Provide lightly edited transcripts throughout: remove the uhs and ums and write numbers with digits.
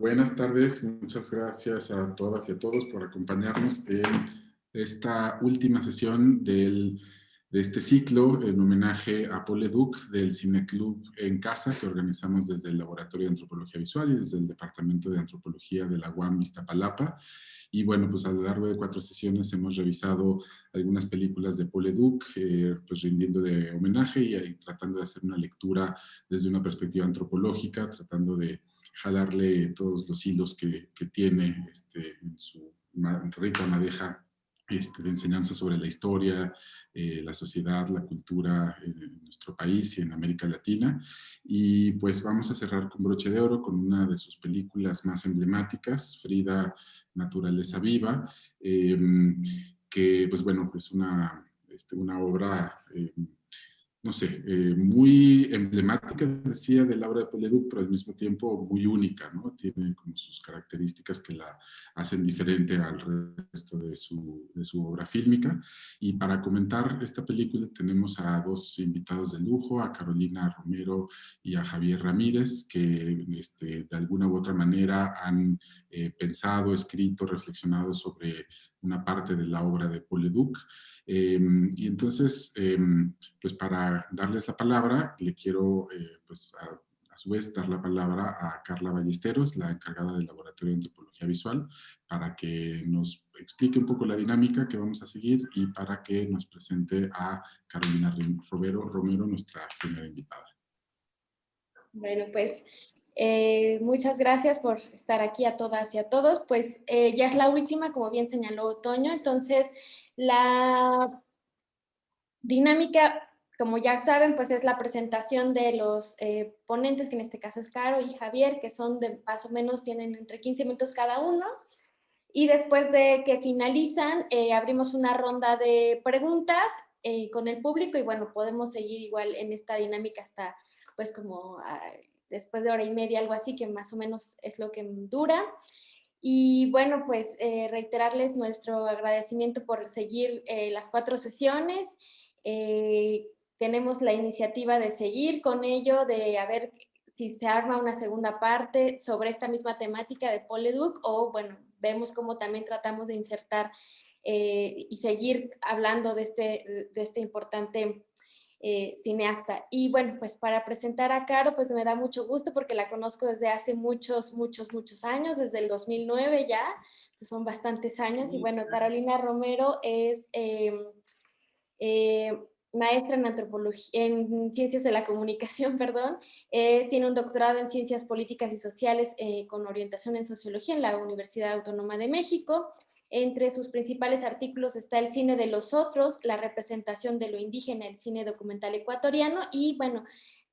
Buenas tardes, muchas gracias a todas y a todos por acompañarnos en esta última sesión de este ciclo en homenaje a Paul Leduc del Cineclub en Casa que organizamos desde el Laboratorio de Antropología Visual y desde el Departamento de Antropología de la UAM Iztapalapa. Y bueno, pues a lo largo de 4 sesiones hemos revisado algunas películas de Paul Leduc, pues rindiendo de homenaje y tratando de hacer una lectura desde una perspectiva antropológica, tratando de jalarle todos los hilos que tiene en su rica madeja de enseñanza sobre la historia, la sociedad, la cultura en nuestro país y en América Latina. Y pues vamos a cerrar con broche de oro con una de sus películas más emblemáticas, Frida, Naturaleza Viva, que pues bueno, es una obra no sé, muy emblemática, decía, de la obra de Paul Leduc, pero al mismo tiempo muy única, ¿no? Tiene como sus características que la hacen diferente al resto de su obra fílmica. Y para comentar esta película tenemos a dos invitados de lujo, a Carolina Romero y a Javier Ramírez, que de alguna u otra manera han pensado, escrito, reflexionado sobre una parte de la obra de Paul Leduc. Y entonces, pues para darles la palabra, le quiero pues a su vez dar la palabra a Carla Ballesteros, la encargada del Laboratorio de Antropología Visual, para que nos explique un poco la dinámica que vamos a seguir y para que nos presente a Carolina Romero, nuestra primera invitada. Bueno, pues muchas gracias por estar aquí a todas y a todos. Pues ya es la última, como bien señaló Toño, entonces la dinámica, como ya saben, pues es la presentación de los ponentes, que en este caso es Caro y Javier, que son de más o menos, tienen entre 15 minutos cada uno. Y después de que finalizan, abrimos una ronda de preguntas con el público y bueno, podemos seguir igual en esta dinámica hasta pues como después de hora y media, algo así, que más o menos es lo que dura. Y bueno, pues reiterarles nuestro agradecimiento por seguir las 4 sesiones. Tenemos la iniciativa de seguir con ello, de a ver si se arma una segunda parte sobre esta misma temática de Paul Leduc, o bueno, vemos cómo también tratamos de insertar y seguir hablando de este importante cineasta. Y bueno, pues para presentar a Caro, pues me da mucho gusto porque la conozco desde hace muchos años, desde el 2009 ya, son bastantes años. Y bueno, Carolina Romero es eh, maestra en antropología, en ciencias de la comunicación, perdón. Tiene un doctorado en ciencias políticas y sociales con orientación en sociología en la Universidad Autónoma de México. Entre sus principales artículos está El cine de los otros, la representación de lo indígena, el cine documental ecuatoriano, y bueno,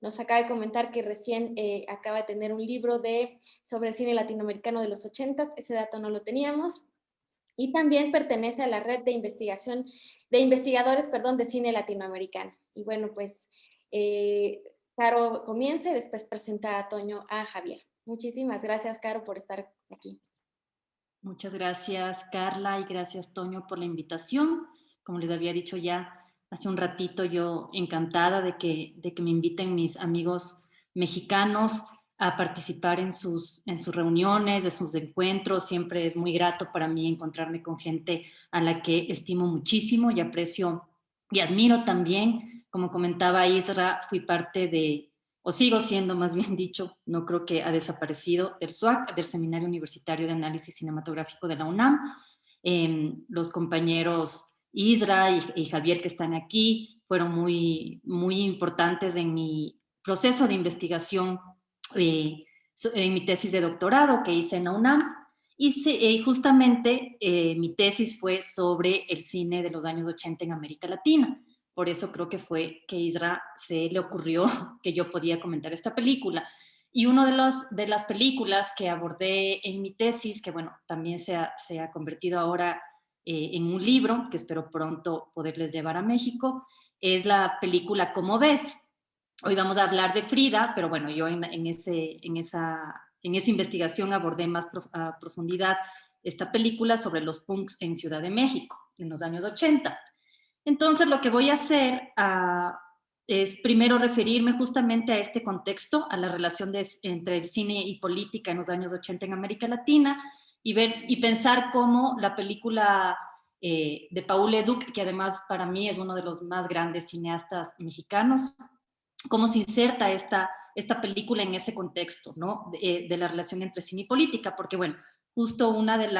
nos acaba de comentar que recién acaba de tener un libro sobre el cine latinoamericano de los 80s, ese dato no lo teníamos. Y también pertenece a la red de investigación, de investigadores, perdón, de cine latinoamericano. Y bueno, pues Caro comienza y después presenta a Toño a Javier. Muchísimas gracias, Caro, por estar aquí. Muchas gracias, Carla, y gracias, Toño, por la invitación. Como les había dicho ya hace un ratito, yo encantada de que me inviten mis amigos mexicanos a participar en sus reuniones, de sus encuentros. Siempre es muy grato para mí encontrarme con gente a la que estimo muchísimo y aprecio y admiro también. Como comentaba Isra, fui parte o sigo siendo, más bien dicho, no creo que ha desaparecido, del SUAC, del Seminario Universitario de Análisis Cinematográfico de la UNAM. Los compañeros Isra y Javier que están aquí fueron muy, muy importantes en mi proceso de investigación, en mi tesis de doctorado que hice en la UNAM. Y justamente mi tesis fue sobre el cine de los años 80 en América Latina. Por eso creo que fue que a Isra se le ocurrió que yo podía comentar esta película. Y una de las películas que abordé en mi tesis, que bueno, también se ha convertido ahora en un libro, que espero pronto poderles llevar a México, es la película Como ves. Hoy vamos a hablar de Frida, pero bueno, yo en esa investigación abordé más a profundidad esta película sobre los punks en Ciudad de México, en los años 80. Entonces, lo que voy a hacer es primero referirme justamente a este contexto, a la relación entre el cine y política en los años 80 en América Latina, y pensar cómo la película de Paul Leduc, que además para mí es uno de los más grandes cineastas mexicanos, cómo se inserta esta película en ese contexto, ¿no? De la relación entre cine y política, porque bueno, justo una de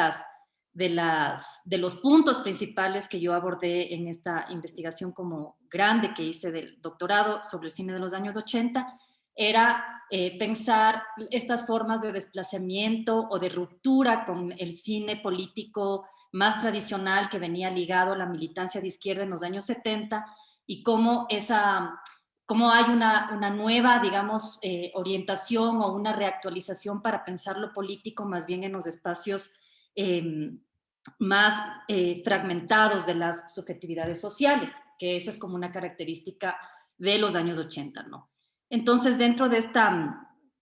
los puntos principales que yo abordé en esta investigación como grande que hice del doctorado sobre el cine de los años 80 era pensar estas formas de desplazamiento o de ruptura con el cine político más tradicional que venía ligado a la militancia de izquierda en los años 70 y cómo hay una nueva, digamos, orientación o una reactualización para pensar lo político más bien en los espacios más fragmentados de las subjetividades sociales, que eso es como una característica de los años 80, ¿no? Entonces, dentro de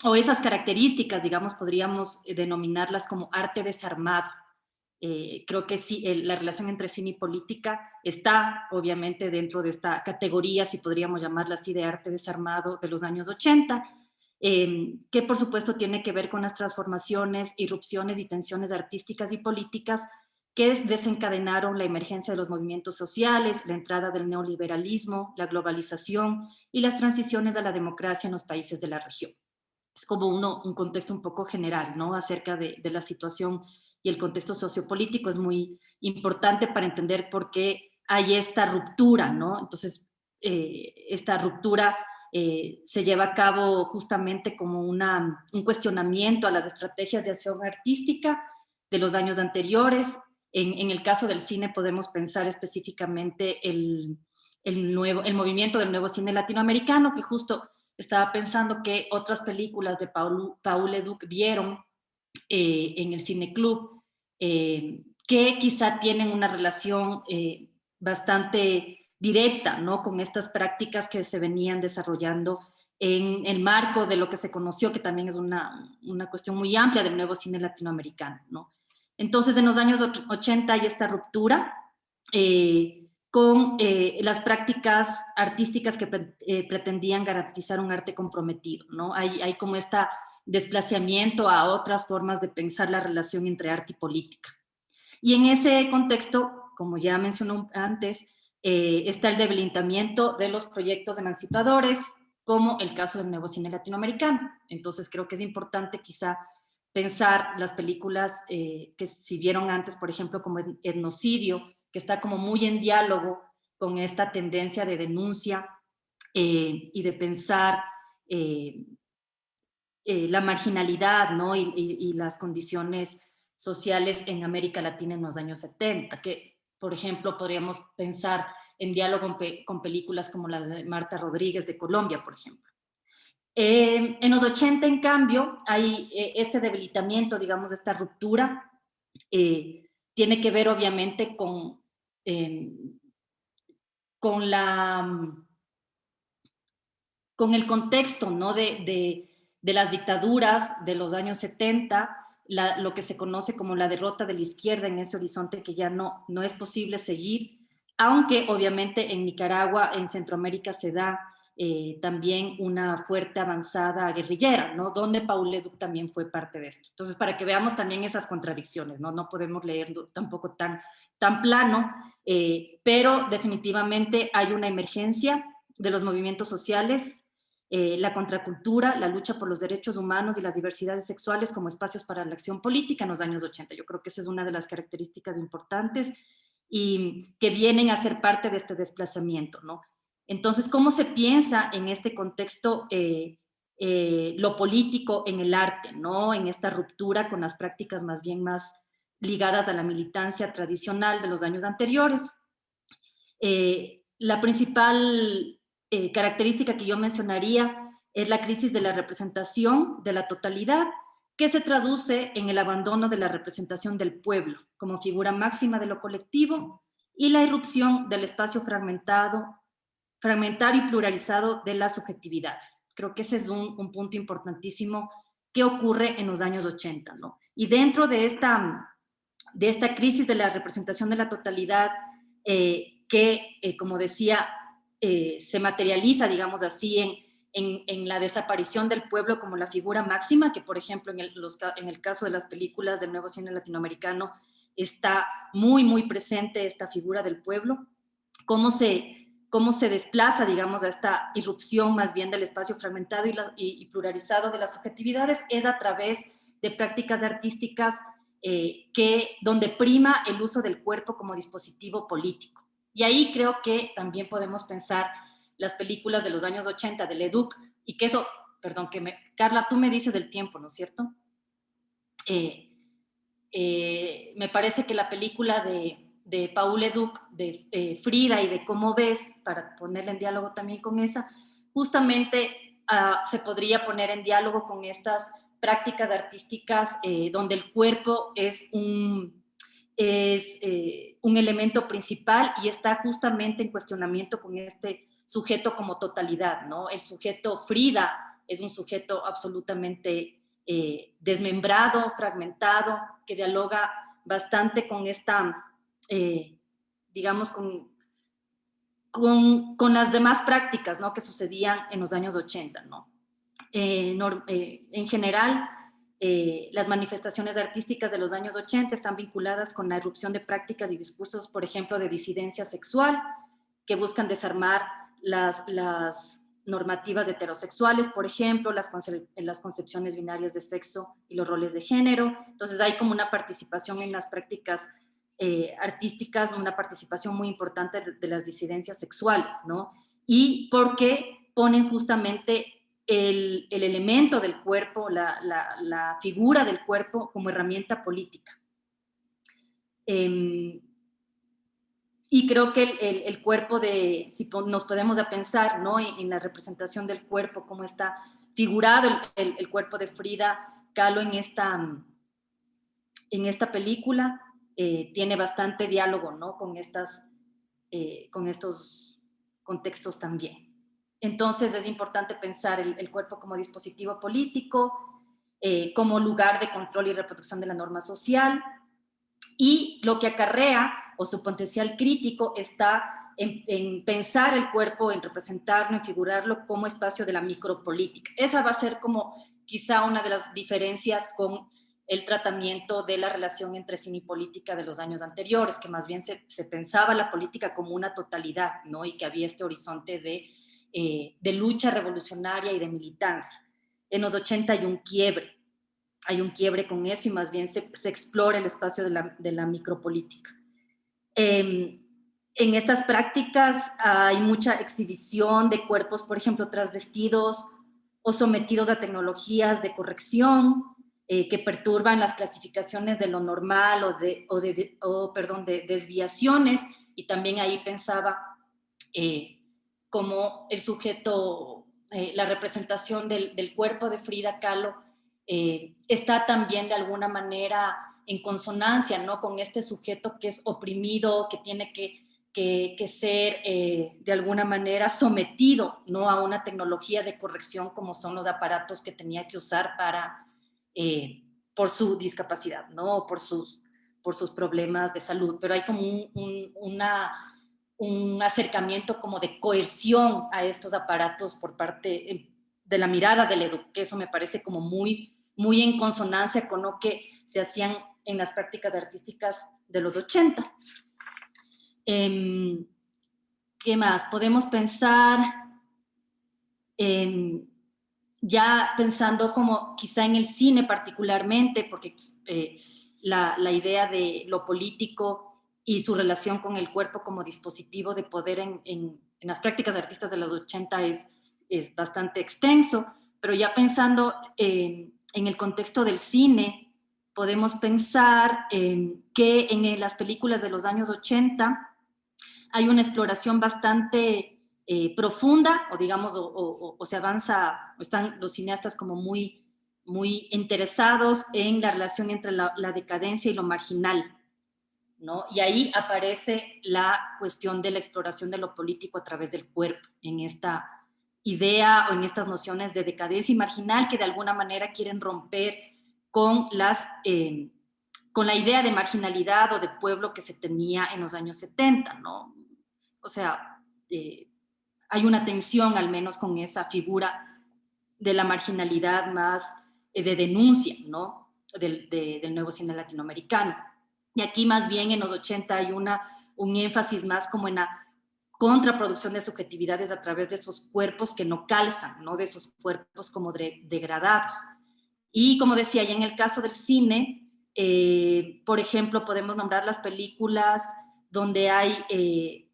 o esas características, digamos, podríamos denominarlas como arte desarmado. Creo que sí, la relación entre cine y política está, obviamente, dentro de esta categoría, si podríamos llamarla así, de arte desarmado de los años 80, que por supuesto tiene que ver con las transformaciones, irrupciones y tensiones artísticas y políticas que desencadenaron la emergencia de los movimientos sociales, la entrada del neoliberalismo, la globalización y las transiciones a la democracia en los países de la región. Es como un contexto un poco general, ¿no? Acerca de la situación y el contexto sociopolítico es muy importante para entender por qué hay esta ruptura, ¿no? Entonces, esta ruptura se lleva a cabo justamente como un cuestionamiento a las estrategias de acción artística de los años anteriores. En el caso del cine podemos pensar específicamente el movimiento del nuevo cine latinoamericano, que justo estaba pensando que otras películas de Paul Leduc vieron en el Cineclub, que quizá tienen una relación bastante directa, ¿no? Con estas prácticas que se venían desarrollando en el marco de lo que se conoció, que también es una cuestión muy amplia del nuevo cine latinoamericano, ¿no? Entonces, en los años 80 hay esta ruptura con las prácticas artísticas que pretendían garantizar un arte comprometido, ¿no? Hay como desplazamiento a otras formas de pensar la relación entre arte y política. Y en ese contexto, como ya mencionó antes, está el debilitamiento de los proyectos emancipadores, como el caso del nuevo cine latinoamericano. Entonces creo que es importante quizá pensar las películas que si vieron antes, por ejemplo, como Etnocidio, que está como muy en diálogo con esta tendencia de denuncia y de pensar la marginalidad, ¿no? y las condiciones sociales en América Latina en los años 70, que, por ejemplo, podríamos pensar en diálogo con películas como la de Marta Rodríguez de Colombia, por ejemplo. En los 80, en cambio, hay este debilitamiento, digamos, esta ruptura, tiene que ver obviamente con el contexto, ¿no? de las dictaduras de los años 70, lo que se conoce como la derrota de la izquierda en ese horizonte que ya no es posible seguir, aunque obviamente en Nicaragua, en Centroamérica se da también una fuerte avanzada guerrillera, ¿no? Donde Paul Leduc también fue parte de esto. Entonces, para que veamos también esas contradicciones, no podemos leer tampoco tan plano, pero definitivamente hay una emergencia de los movimientos sociales, la contracultura, la lucha por los derechos humanos y las diversidades sexuales como espacios para la acción política en los años 80. Yo creo que esa es una de las características importantes y que vienen a ser parte de este desplazamiento, ¿no? Entonces, ¿cómo se piensa en este contexto lo político en el arte, ¿no? En esta ruptura con las prácticas más ligadas a la militancia tradicional de los años anteriores? La principal característica que yo mencionaría es la crisis de la representación de la totalidad, que se traduce en el abandono de la representación del pueblo como figura máxima de lo colectivo y la irrupción del espacio fragmentario y pluralizado de las subjetividades. Creo que ese es un punto importantísimo que ocurre en los años 80, ¿no? Y dentro de esta crisis de la representación de la totalidad, que, como decía, se materializa, digamos así, en la desaparición del pueblo como la figura máxima, que por ejemplo en el caso de las películas del nuevo cine latinoamericano está muy, muy presente esta figura del pueblo, cómo se desplaza, digamos, a esta irrupción más bien del espacio fragmentado y pluralizado de las subjetividades, es a través de prácticas artísticas donde prima el uso del cuerpo como dispositivo político. Y ahí creo que también podemos pensar las películas de los años 80 de Leduc, y que eso, perdón, Carla, tú me dices del tiempo, ¿no es cierto? Me parece que la película de Paul Leduc, de Frida y de Cómo ves, para ponerla en diálogo también con esa, justamente se podría poner en diálogo con estas prácticas artísticas donde el cuerpo es un elemento principal y está justamente en cuestionamiento con este sujeto como totalidad, ¿no? El sujeto Frida es un sujeto absolutamente desmembrado, fragmentado, que dialoga bastante con esta, digamos, con las demás prácticas, ¿no?, que sucedían en los años 80, ¿no? En general, las manifestaciones artísticas de los años 80 están vinculadas con la irrupción de prácticas y discursos, por ejemplo, de disidencia sexual, que buscan desarmar las normativas heterosexuales, por ejemplo, las concepciones binarias de sexo y los roles de género. Entonces hay como una participación en las prácticas artísticas, una participación muy importante de las disidencias sexuales, ¿no? Y porque ponen justamente el elemento del cuerpo, la figura del cuerpo como herramienta política. Y creo que el cuerpo si nos podemos pensar, ¿no?, en la representación del cuerpo, cómo está figurado el cuerpo de Frida Kahlo en esta película, tiene bastante diálogo, ¿no?, con estos contextos también. Entonces es importante pensar el cuerpo como dispositivo político, como lugar de control y reproducción de la norma social, y lo que acarrea o su potencial crítico está en pensar el cuerpo, en representarlo, en figurarlo como espacio de la micropolítica. Esa va a ser como quizá una de las diferencias con el tratamiento de la relación entre cine y política de los años anteriores, que más bien se pensaba la política como una totalidad, ¿no?, y que había este horizonte de lucha revolucionaria y de militancia. En los 80 hay un quiebre con eso y más bien se explora el espacio de la micropolítica. En estas prácticas hay mucha exhibición de cuerpos, por ejemplo, transvestidos o sometidos a tecnologías de corrección que perturban las clasificaciones de lo normal o de desviaciones, y también ahí pensaba como el sujeto, la representación del cuerpo de Frida Kahlo está también de alguna manera en consonancia, ¿no?, con este sujeto que es oprimido, que tiene que ser de alguna manera sometido, ¿no?, a una tecnología de corrección como son los aparatos que tenía que usar por su discapacidad, ¿no?, por sus problemas de salud. Pero hay como un acercamiento como de coerción a estos aparatos por parte de la mirada del Leduc, que eso me parece como muy, muy en consonancia con lo que se hacían en las prácticas artísticas de los 80. ¿Qué más? Podemos pensar, ya pensando como quizá en el cine particularmente, porque la idea de lo político y su relación con el cuerpo como dispositivo de poder en las prácticas artísticas de los 80 es bastante extenso, pero ya pensando en el contexto del cine, podemos pensar que en las películas de los años 80 hay una exploración bastante profunda, o digamos, o se avanza, o están los cineastas como muy, muy interesados en la relación entre la decadencia y lo marginal, ¿no? Y ahí aparece la cuestión de la exploración de lo político a través del cuerpo, en esta idea o en estas nociones de decadencia y marginal que de alguna manera quieren romper con con la idea de marginalidad o de pueblo que se tenía en los años 70, ¿no? O sea, hay una tensión al menos con esa figura de la marginalidad más de denuncia, ¿no? del nuevo cine latinoamericano. Y aquí más bien en los 80 hay un énfasis más como en la contraproducción de subjetividades a través de esos cuerpos que no calzan, ¿no? De esos cuerpos como degradados. Y como decía, ya en el caso del cine, por ejemplo, podemos nombrar las películas donde hay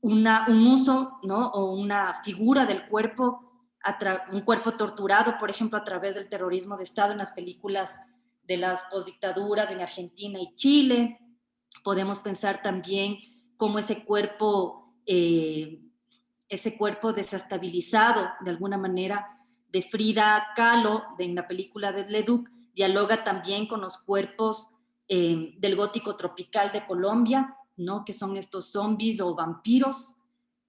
un uso, ¿no? O una figura del cuerpo, un cuerpo torturado, por ejemplo, a través del terrorismo de Estado en las películas de las postdictaduras en Argentina y Chile. Podemos pensar también cómo ese cuerpo desestabilizado de alguna manera de Frida Kahlo en la película de Leduc dialoga también con los cuerpos del gótico tropical de Colombia, ¿no? Que son estos zombies o vampiros,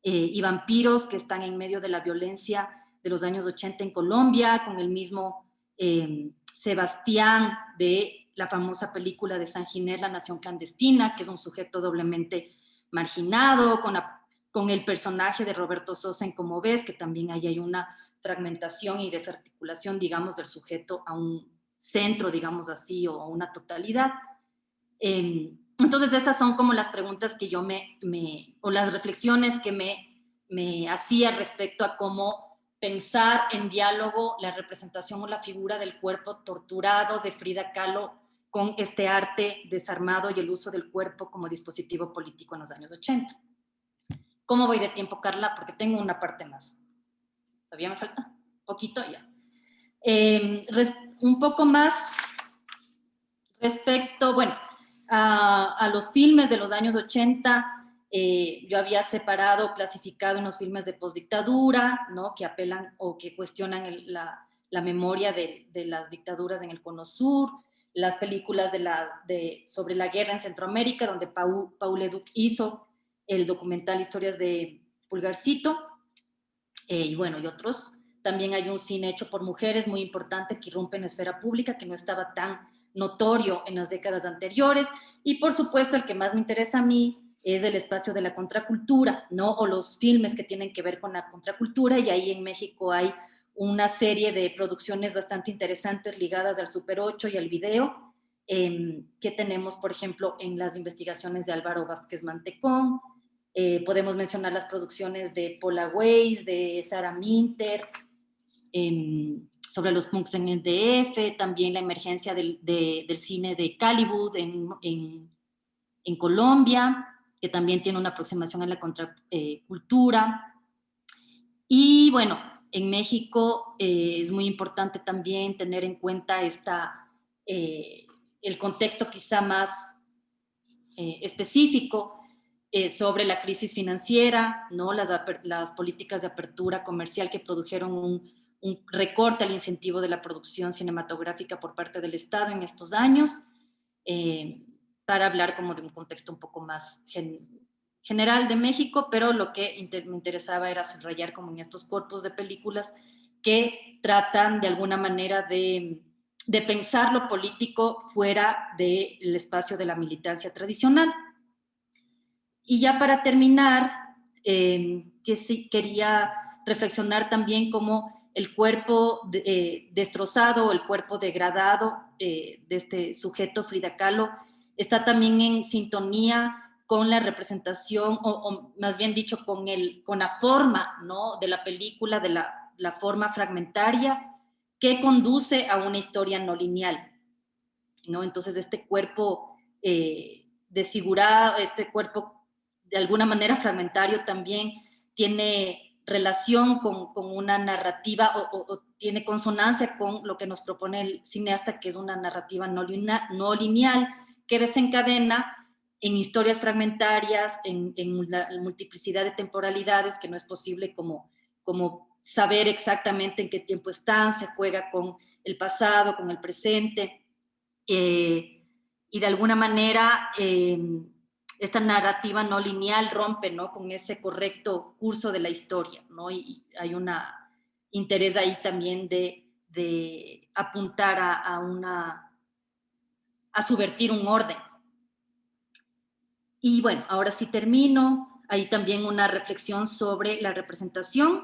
y vampiros que están en medio de la violencia de los años 80 en Colombia, con el mismo Sebastián de la famosa película de San Ginés, La Nación Clandestina, que es un sujeto doblemente marginado, con el personaje de Roberto Sosa en Como Ves, que también ahí hay una fragmentación y desarticulación, digamos, del sujeto a un centro, digamos así, o a una totalidad. Entonces, estas son como las preguntas que yo o las reflexiones que me hacía respecto a cómo pensar en diálogo la representación o la figura del cuerpo torturado de Frida Kahlo con este arte desarmado y el uso del cuerpo como dispositivo político en los años 80. ¿Cómo voy de tiempo, Carla? Porque tengo una parte más. ¿Todavía me falta? ¿Un poquito? Ya. Un poco más respecto, bueno, a los filmes de los años 80, yo había separado, clasificado unos filmes de postdictadura, ¿no? Que apelan o que cuestionan la memoria de las dictaduras en el Cono Sur, las películas sobre la guerra en Centroamérica, donde Paul Leduc hizo el documental Historias de Pulgarcito, y bueno, y otros. También hay un cine hecho por mujeres muy importante que irrumpe en la esfera pública, que no estaba tan notorio en las décadas anteriores. Y por supuesto, el que más me interesa a mí es el espacio de la contracultura, ¿no? O los filmes que tienen que ver con la contracultura. Y ahí en México hay una serie de producciones bastante interesantes ligadas al Super 8 y al video, que tenemos, por ejemplo, en las investigaciones de Álvaro Vázquez Mantecón. Podemos mencionar las producciones de Paula Weiss, de Sara Minter, sobre los punks en el DF, también la emergencia del cine de Callywood en Colombia, que también tiene una aproximación a la contracultura. Y bueno, en México es muy importante también tener en cuenta el contexto quizá más específico sobre la crisis financiera, ¿no? Las políticas de apertura comercial que produjeron un recorte al incentivo de la producción cinematográfica por parte del Estado en estos años, para hablar como de un contexto un poco más general de México, pero lo que me interesaba era subrayar como en estos corpus de películas que tratan de alguna manera de pensar lo político fuera del espacio de la militancia tradicional. Y ya para terminar, que sí quería reflexionar también cómo el cuerpo destrozado, el cuerpo degradado de este sujeto Frida Kahlo está también en sintonía con la representación, o más bien dicho, con la forma, ¿no? De la película, de la forma fragmentaria que conduce a una historia no lineal, ¿no? Entonces este cuerpo desfigurado, este cuerpo de alguna manera fragmentario también tiene relación con una narrativa o tiene consonancia con lo que nos propone el cineasta, que es una narrativa no lineal que desencadena en historias fragmentarias, en la multiplicidad de temporalidades, que no es posible como saber exactamente en qué tiempo están, se juega con el pasado, con el presente, y de alguna manera esta narrativa no lineal rompe, ¿no? Con ese correcto curso de la historia, ¿no? Y hay un interés ahí también de apuntar a subvertir un orden. Y bueno, ahora sí termino. hay también una reflexión sobre la representación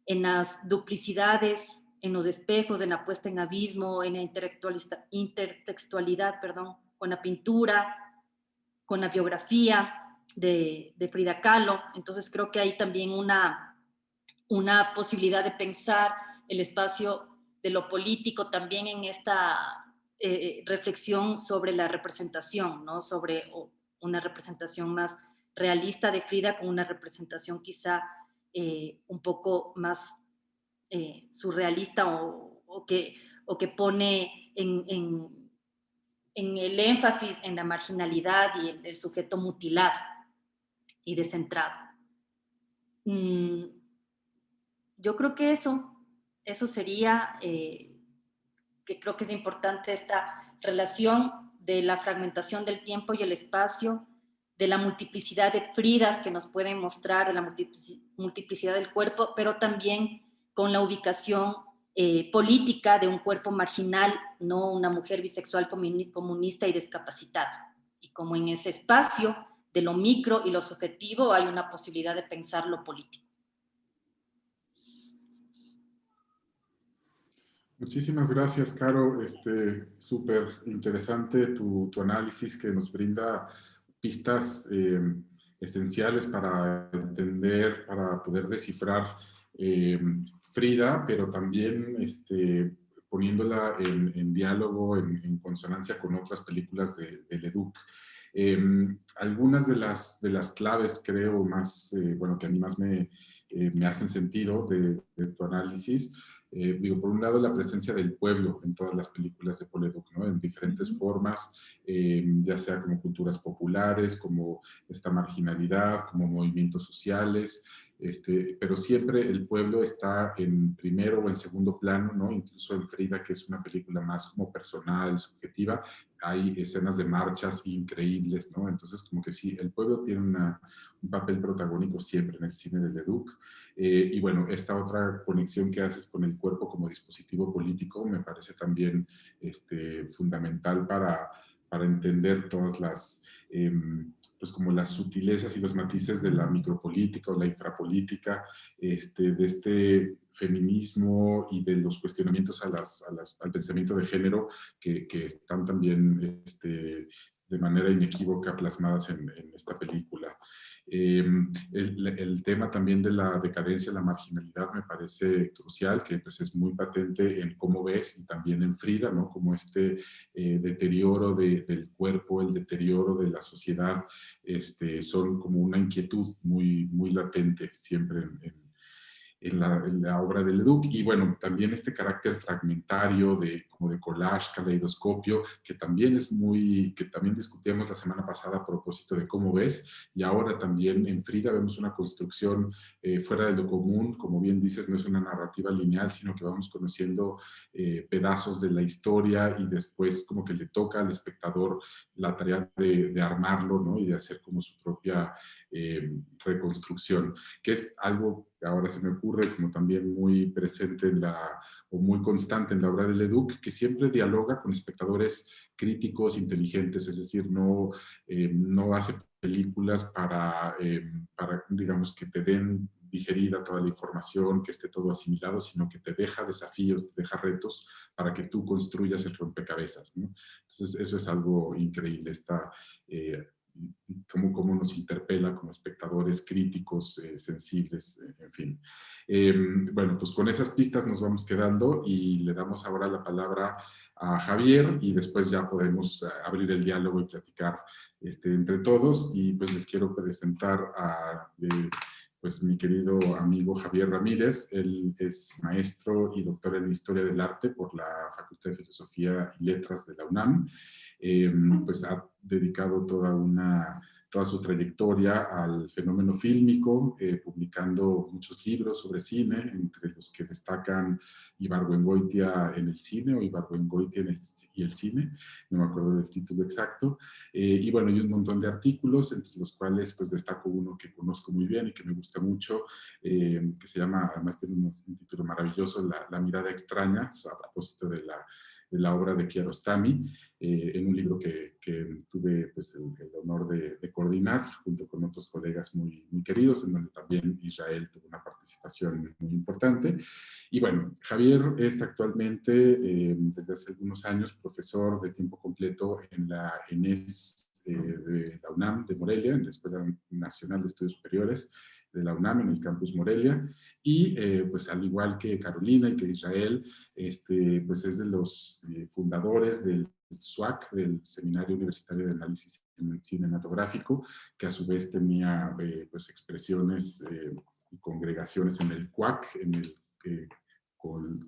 en las duplicidades, en los espejos, en la puesta en abismo, en la intertextualidad, perdón, con la pintura, con la biografía de Frida Kahlo. Entonces creo que hay también una posibilidad de pensar el espacio de lo político también en esta reflexión sobre la representación, ¿no? Sobre una representación más realista de Frida con una representación quizá un poco más surrealista o que pone en el énfasis en la marginalidad y el sujeto mutilado y descentrado. Yo creo que eso sería, que creo que es importante esta relación de la fragmentación del tiempo y el espacio, de la multiplicidad de Fridas que nos pueden mostrar, de la multiplicidad del cuerpo, pero también con la ubicación política de un cuerpo marginal, no una mujer bisexual comunista y discapacitada. Y como en ese espacio de lo micro y lo subjetivo hay una posibilidad de pensar lo político. Muchísimas gracias, Caro. Súper interesante tu análisis que nos brinda pistas esenciales para entender, para poder descifrar Frida, pero también poniéndola en diálogo, en consonancia con otras películas de Leduc. Algunas de las claves, creo, más, bueno, que a mí más me hacen sentido de tu análisis, digo, por un lado, la presencia del pueblo en todas las películas de Paul Leduc, ¿no? En diferentes formas, ya sea como culturas populares, como esta marginalidad, como movimientos sociales, pero siempre el pueblo está en primero o en segundo plano, ¿no? Incluso en Frida, que es una película más como personal, subjetiva, hay escenas de marchas increíbles, ¿no? Entonces, como que sí, el pueblo tiene un papel protagónico siempre en el cine de Leduc. Y bueno, esta otra conexión que haces con el cuerpo como dispositivo político me parece también fundamental para entender todas las, pues como las sutilezas y los matices de la micropolítica o la infrapolítica, de este feminismo y de los cuestionamientos al pensamiento de género que están también de manera inequívoca plasmadas en esta película. El tema también de la decadencia, la marginalidad me parece crucial, que pues es muy patente en Cómo ves y también en Frida, ¿no? Como deterioro del cuerpo, el deterioro de la sociedad, son como una inquietud muy, muy latente siempre en la obra de Leduc. Y bueno, también este carácter fragmentario como de collage, caleidoscopio, que también discutíamos la semana pasada a propósito de Cómo ves, y ahora también en Frida vemos una construcción fuera de lo común, como bien dices, no es una narrativa lineal, sino que vamos conociendo pedazos de la historia y después como que le toca al espectador la tarea de armarlo, ¿no? Y de hacer como su propia reconstrucción, que es algo que ahora se me ocurre como también muy presente o muy constante en la obra de Leduc, que siempre dialoga con espectadores críticos, inteligentes, es decir, no hace películas para, digamos, que te den digerida toda la información, que esté todo asimilado, sino que te deja desafíos, te deja retos para que tú construyas el rompecabezas, ¿no? Entonces, eso es algo increíble, cómo nos interpela como espectadores críticos, sensibles, en fin. Bueno, pues con esas pistas nos vamos quedando y le damos ahora la palabra a Javier y después ya podemos abrir el diálogo y platicar entre todos. Y pues les quiero presentar a pues mi querido amigo Javier Ramírez. Él es maestro y doctor en Historia del Arte por la Facultad de Filosofía y Letras de la UNAM. Pues ha dedicado toda su trayectoria al fenómeno fílmico, publicando muchos libros sobre cine, entre los que destacan Ibargüengoitia en el cine o Ibargüengoitia y el cine, no me acuerdo del título exacto, y bueno, y un montón de artículos, entre los cuales pues destaco uno que conozco muy bien y que me gusta mucho, que se llama, además tiene un título maravilloso, La mirada extraña, a propósito de la obra de Kiarostami, en un libro que tuve pues, el honor de coordinar junto con otros colegas muy, muy queridos, en donde también Israel tuvo una participación muy importante. Y bueno, Javier es actualmente, desde hace algunos años, profesor de tiempo completo en la ENES de la UNAM de Morelia, en la Escuela Nacional de Estudios Superiores de la UNAM en el campus Morelia, y pues al igual que Carolina y que Israel, pues es de los fundadores del SUAC, del Seminario Universitario de Análisis Cinematográfico, que a su vez tenía pues expresiones y congregaciones en el CUAC, en el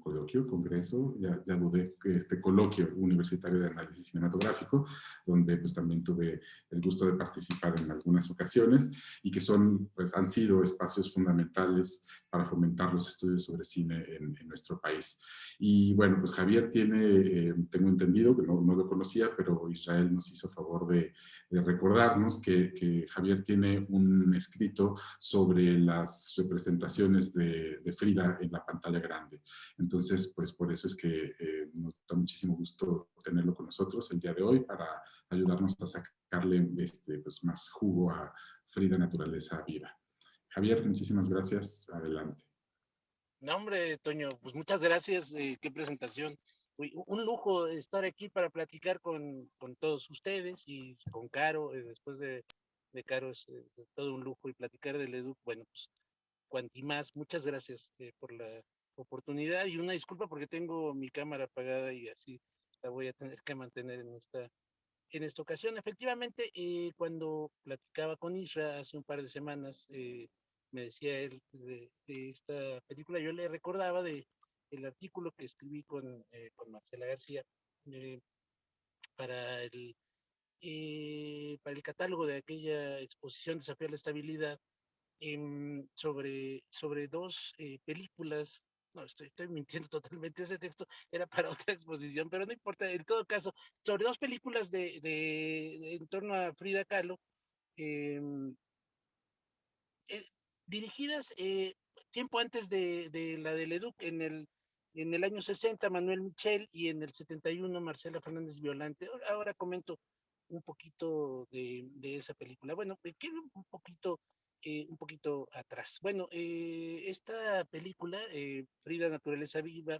coloquio, congreso, ya dudé, coloquio universitario de análisis cinematográfico, donde pues también tuve el gusto de participar en algunas ocasiones y que son, pues han sido espacios fundamentales para fomentar los estudios sobre cine en nuestro país. Y bueno, pues Javier tiene, tengo entendido, que no lo conocía, pero Israel nos hizo favor de recordarnos que Javier tiene un escrito sobre las representaciones de Frida en la pantalla grande. Entonces, pues por eso es que nos da muchísimo gusto tenerlo con nosotros el día de hoy para ayudarnos a sacarle pues, más jugo a Frida Naturaleza Viva. Javier, muchísimas gracias. Adelante. No, hombre, Toño, pues muchas gracias. Qué presentación. Uy, un lujo estar aquí para platicar con todos ustedes y con Caro. Después de Caro es todo un lujo y platicar del EDUC. Bueno, pues cuanti más. Muchas gracias por la oportunidad y una disculpa porque tengo mi cámara apagada y así la voy a tener que mantener en esta ocasión. Efectivamente, cuando platicaba con Isra hace un par de semanas, me decía él de esta película, yo le recordaba de el artículo que escribí con Marcela García eh, para para el catálogo de aquella exposición Desafío a la Estabilidad, sobre dos películas. No, estoy mintiendo totalmente. Ese texto era para otra exposición, pero no importa. En todo caso, sobre dos películas en torno a Frida Kahlo, eh, eh, dirigidas tiempo antes de la del EDUC, en el año 60, Manuel Michel, y en el 71, Marcela Fernández Violante. Ahora comento un poquito de esa película. Bueno, quiero un poquito atrás. Bueno, esta película, Frida Naturaleza Viva,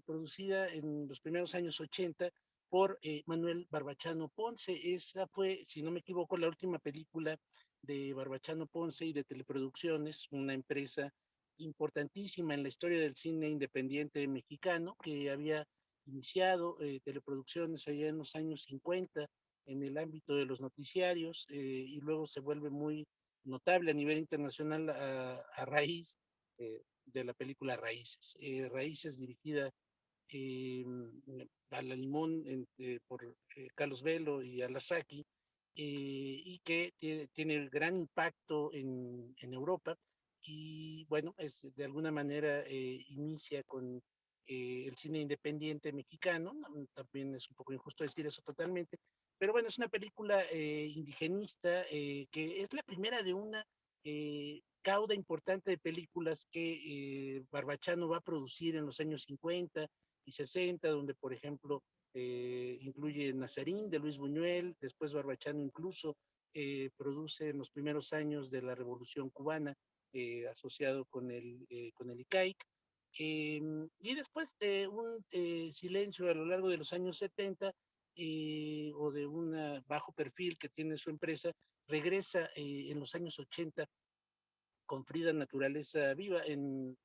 producida en los primeros años 80 por Manuel Barbachano Ponce. Esa fue, si no me equivoco, la última película de Barbachano Ponce y de Teleproducciones, una empresa importantísima en la historia del cine independiente mexicano, que había iniciado Teleproducciones allá en los años 50 en el ámbito de los noticiarios, y luego se vuelve muy notable a nivel internacional a raíz de la película Raíces. Raíces, dirigida a la Limón por Carlos Velo y Alasraqui, y que tiene gran impacto en Europa. Y bueno, de alguna manera inicia con el cine independiente mexicano. También es un poco injusto decir eso totalmente, pero bueno, es una película indigenista, que es la primera de una cauda importante de películas que Barbachano va a producir en los años 50 y 60, donde por ejemplo incluye Nazarín de Luis Buñuel. Después Barbachano incluso produce en los primeros años de la Revolución Cubana, asociado con el ICAIC. Y después de un silencio a lo largo de los años 70, o de un bajo perfil que tiene su empresa, regresa en los años 80 con Frida Naturaleza Viva en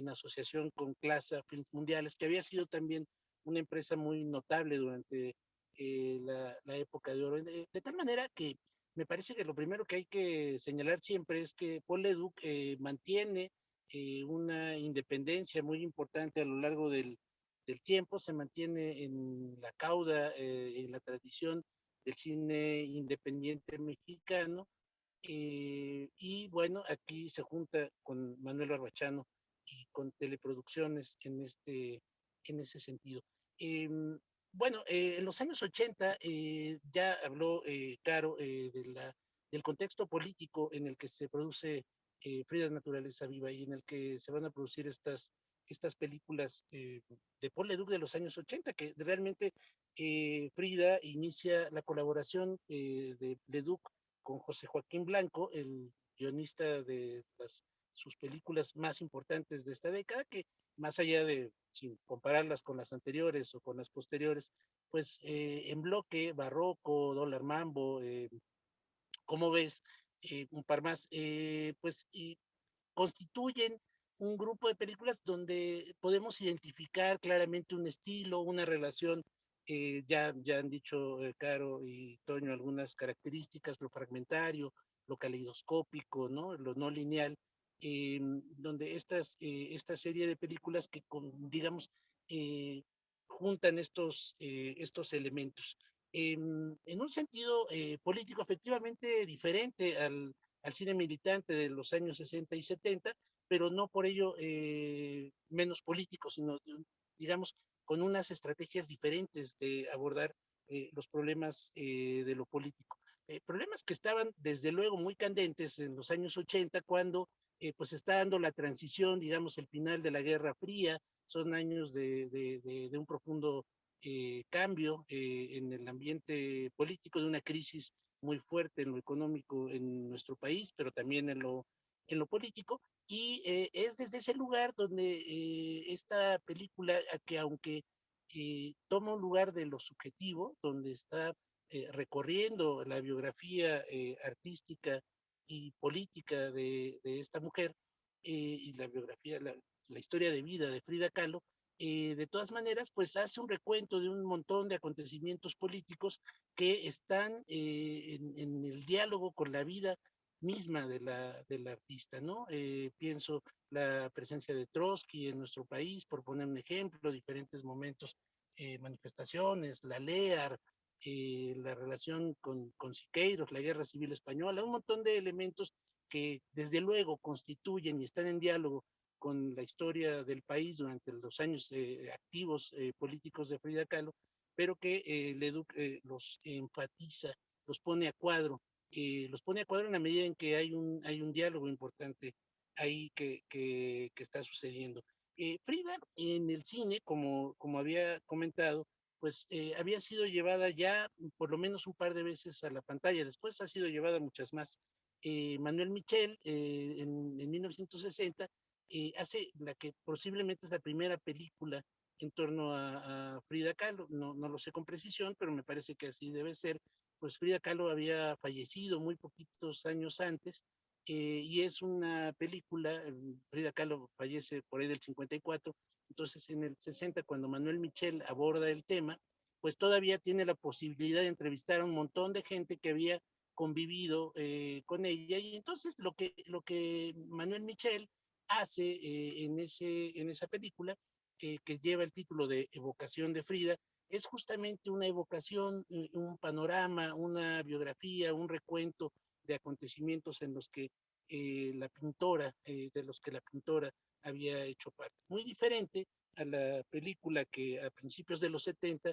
asociación con Clasa Films Mundiales, que había sido también una empresa muy notable durante la época de oro. De tal manera que me parece que lo primero que hay que señalar siempre es que Paul Leduc mantiene una independencia muy importante a lo largo del tiempo, se mantiene en la cauda, en la tradición del cine independiente mexicano. Y bueno, aquí se junta con Manuel Barbachano y con Teleproducciones en ese sentido. Bueno, en los años 80 ya habló Caro del contexto político en el que se produce Frida Naturaleza Viva y en el que se van a producir estas estas películas de Paul Leduc de los años 80, que realmente Frida inicia la colaboración de Leduc con José Joaquín Blanco, el guionista de sus películas más importantes de esta década, que más allá de, sin compararlas con las anteriores o con las posteriores, pues en bloque, Barroco, Dólar Mambo, ¿cómo ves? Un par más, pues y constituyen un grupo de películas donde podemos identificar claramente un estilo, una relación. Ya han dicho Caro y Toño algunas características, lo fragmentario, lo caleidoscópico, ¿no? Lo no lineal, donde esta serie de películas que, digamos, juntan estos elementos. En un sentido político efectivamente diferente al cine militante de los años 60 y 70, pero no por ello menos político, sino, digamos, con unas estrategias diferentes de abordar los problemas de lo político. Problemas que estaban, desde luego, muy candentes en los años 80, cuando pues está dando la transición, digamos, el final de la Guerra Fría, son años de un profundo cambio en el ambiente político, de una crisis muy fuerte en lo económico en nuestro país, pero también en lo político. Y es desde ese lugar donde esta película, que aunque toma un lugar de lo subjetivo, donde está recorriendo la biografía artística y política de esta mujer y la biografía, la historia de vida de Frida Kahlo, de todas maneras, pues hace un recuento de un montón de acontecimientos políticos que están en el diálogo con la vida misma del artista, ¿no? Pienso la presencia de Trotsky en nuestro país, por poner un ejemplo, diferentes momentos, manifestaciones, la LEAR, la relación con Siqueiros, la Guerra Civil Española, un montón de elementos que desde luego constituyen y están en diálogo con la historia del país durante los años activos políticos de Frida Kahlo, pero que Leduc los enfatiza, los pone a cuadro en la medida en que hay un diálogo importante ahí que está sucediendo. Frida en el cine, como había comentado, pues había sido llevada ya por lo menos un par de veces a la pantalla, después ha sido llevada muchas más. Manuel Michel en 1960 hace la que posiblemente es la primera película en torno a Frida Kahlo, no lo sé con precisión, pero me parece que así debe ser. Pues Frida Kahlo había fallecido muy poquitos años antes, y es una película, Frida Kahlo fallece por ahí del 54, entonces en el 60, cuando Manuel Michel aborda el tema, pues todavía tiene la posibilidad de entrevistar a un montón de gente que había convivido con ella, y entonces lo que Manuel Michel hace en esa película, que lleva el título de Evocación de Frida, es justamente una evocación, un panorama, una biografía, un recuento de acontecimientos en los que la pintora, de los que la pintora había hecho parte. Muy diferente a la película que a principios de los 70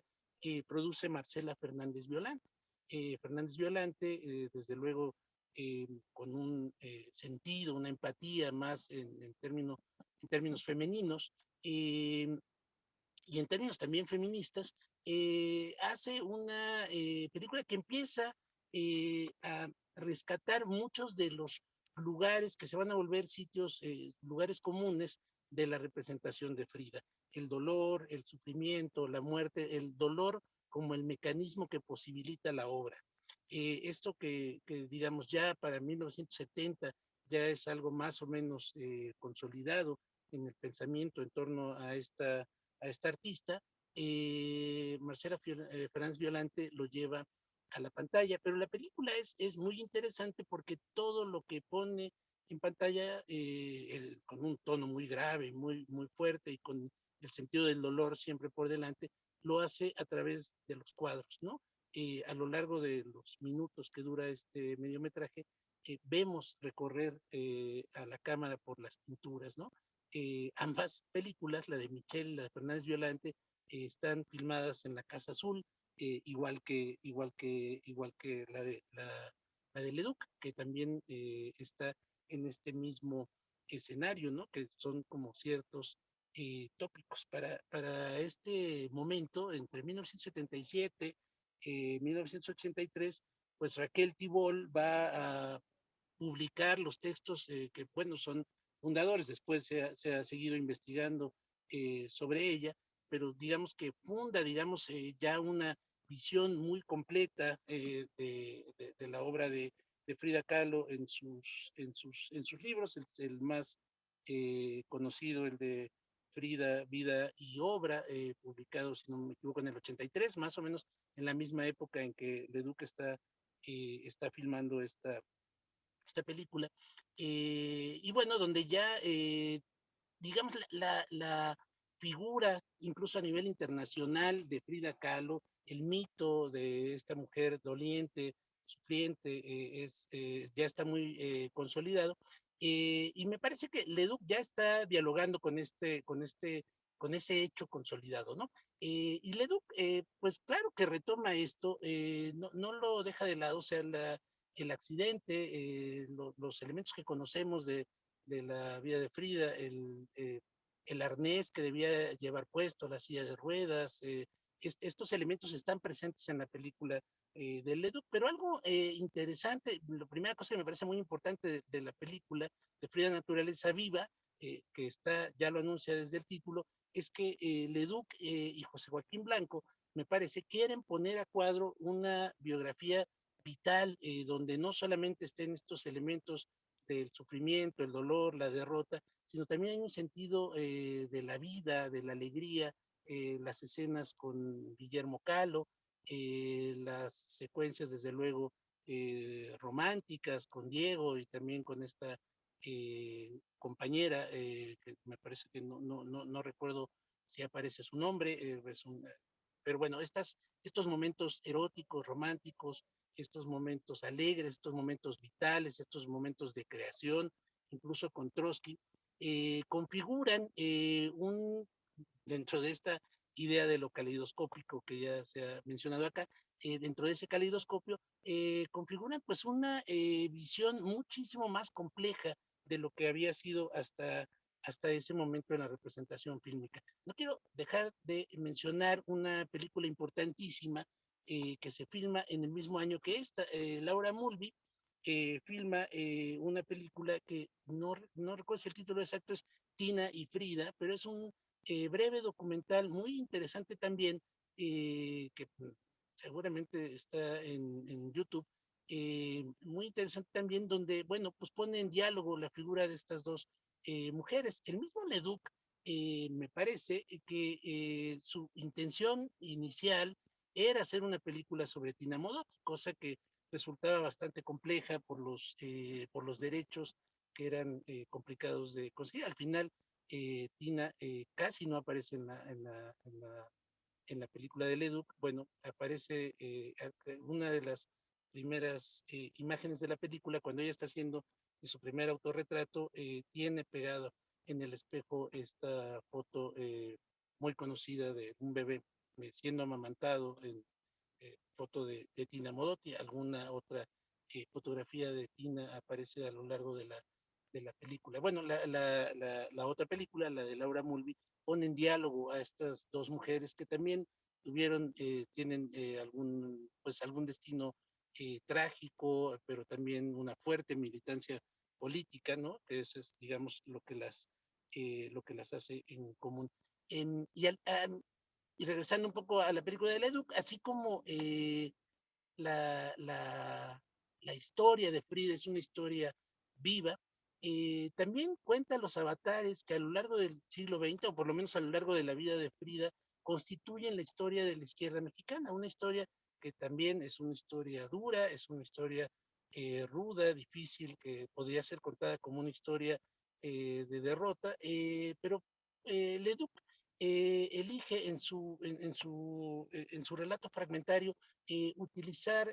produce Marcela Fernández Violante. Fernández Violante, desde luego, con un sentido, una empatía más en términos femeninos, y en términos también feministas, hace una película que empieza a rescatar muchos de los lugares que se van a volver sitios, lugares comunes de la representación de Frida. El dolor, el sufrimiento, la muerte, el dolor como el mecanismo que posibilita la obra. Esto que, digamos, ya para 1970 ya es algo más o menos consolidado en el pensamiento en torno a esta artista, Marcela Fernández Violante lo lleva a la pantalla, pero la película es muy interesante porque todo lo que pone en pantalla, con un tono muy grave, muy fuerte y con el sentido del dolor siempre por delante, lo hace a través de los cuadros, ¿no? A lo largo de los minutos que dura este mediometraje, vemos recorrer a la cámara por las pinturas, ¿no? Ambas películas, la de Michelle y la de Fernández Violante, están filmadas en la Casa Azul, igual que la de Leduc, que también está en este mismo escenario, ¿no? Que son como ciertos tópicos. Para este momento, entre 1977 y 1983, pues Raquel Tibol va a publicar los textos que, bueno, son fundadores, después se ha seguido investigando sobre ella, pero digamos que funda, digamos, ya una visión muy completa de la obra de Frida Kahlo en sus libros, el más conocido, el de Frida, Vida y Obra, publicado, si no me equivoco, en el 83, más o menos en la misma época en que Leduc está filmando esta película. Y bueno, donde ya, digamos, la figura, incluso a nivel internacional, de Frida Kahlo, el mito de esta mujer doliente, sufriente, ya está muy consolidado. Y me parece que Leduc ya está dialogando con ese hecho consolidado, ¿no? Y Leduc, pues claro que retoma esto, no lo deja de lado, o sea, el accidente, los elementos que conocemos de la vida de Frida, el arnés que debía llevar puesto, la silla de ruedas, estos elementos están presentes en la película de Leduc, pero algo interesante, la primera cosa que me parece muy importante de la película de Frida Naturaleza Viva, que está, ya lo anuncia desde el título, es que Leduc y José Joaquín Blanco, me parece, quieren poner a cuadro una biografía vital, donde no solamente estén estos elementos del sufrimiento, el dolor, la derrota, sino también hay un sentido de la vida, de la alegría, las escenas con Guillermo Calo, las secuencias, desde luego, románticas con Diego y también con esta compañera, que me parece que no recuerdo si aparece su nombre, pero bueno, estos momentos eróticos, románticos, estos momentos alegres, estos momentos vitales, estos momentos de creación, incluso con Trotsky, configuran dentro de esta idea de lo caleidoscópico que ya se ha mencionado acá, dentro de ese caleidoscopio, configuran pues una visión muchísimo más compleja de lo que había sido hasta ese momento en la representación fílmica. No quiero dejar de mencionar una película importantísima que se filma en el mismo año que esta. Laura Mulvey filma una película que no recuerdo si el título exacto es Tina y Frida, pero es un breve documental muy interesante también, que seguramente está en YouTube, muy interesante también, donde, bueno, pues pone en diálogo la figura de estas dos mujeres. El mismo Leduc, me parece que su intención inicial era hacer una película sobre Tina Modot, cosa que resultaba bastante compleja por los derechos que eran complicados de conseguir. Al final, Tina casi no aparece en la película de Leduc. Bueno, aparece una de las primeras imágenes de la película cuando ella está haciendo su primer autorretrato, tiene pegado en el espejo esta foto muy conocida de un bebé siendo amamantado, foto de Tina Modotti. Alguna otra fotografía de Tina aparece a lo largo de la película. Bueno, la otra película, la de Laura Mulvey, pone en diálogo a estas dos mujeres que también tienen algún destino trágico, pero también una fuerte militancia política, ¿no? Que es, digamos, lo que las hace en común. Y regresando un poco a la película de Leduc, así como la, la, la historia de Frida es una historia viva, también cuenta los avatares que a lo largo del siglo XX, o por lo menos a lo largo de la vida de Frida, constituyen la historia de la izquierda mexicana, una historia que también es una historia dura, es una historia ruda, difícil, que podría ser contada como una historia de derrota, pero Leduc elige en su relato fragmentario utilizar,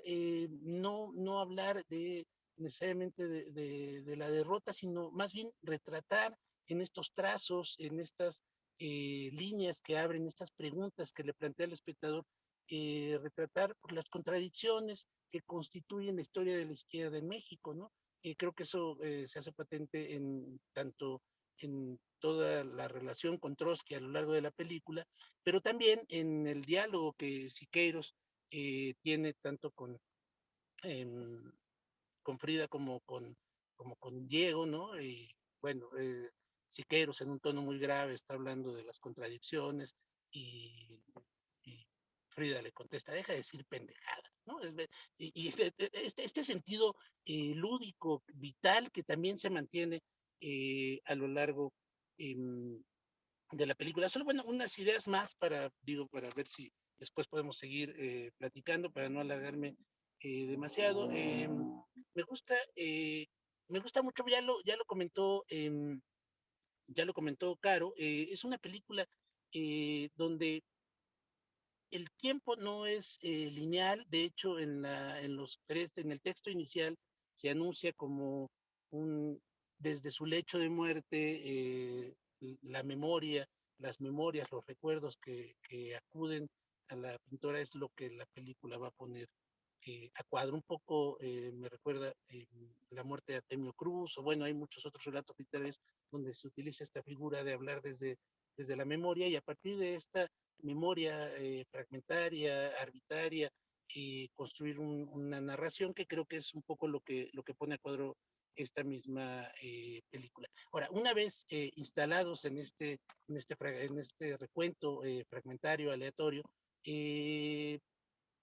no hablar necesariamente de la derrota, sino más bien retratar en estos trazos, en estas líneas que abren, estas preguntas que le plantea al espectador, retratar las contradicciones que constituyen la historia de la izquierda en México, ¿no? Creo que eso se hace patente en tanto en toda la relación con Trotsky a lo largo de la película, pero también en el diálogo que Siqueiros tiene tanto em, con Frida como con Diego, ¿no? Y bueno, Siqueiros en un tono muy grave está hablando de las contradicciones y Frida le contesta, deja de decir pendejada, ¿no? Este sentido lúdico, vital, que también se mantiene a lo largo em, de la película. Solo, bueno, unas ideas más para ver si después podemos seguir platicando, para no alargarme demasiado. Me gusta, me gusta mucho, ya lo comentó Caro, es una película donde el tiempo no es lineal. De hecho, en el texto inicial se anuncia como un, desde su lecho de muerte, la memoria, las memorias, los recuerdos que acuden a la pintora es lo que la película va a poner a cuadro. Un poco me recuerda la muerte de Artemio Cruz, o bueno, hay muchos otros relatos literarios donde se utiliza esta figura de hablar desde la memoria, y a partir de esta memoria fragmentaria, arbitraria, y construir una narración que creo que es un poco lo que pone a cuadro esta misma película. Ahora, una vez instalados en este recuento fragmentario, aleatorio,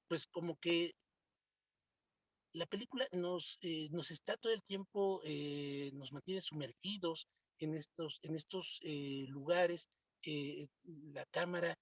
pues como que la película nos está todo el tiempo, nos mantiene sumergidos en estos lugares. La cámara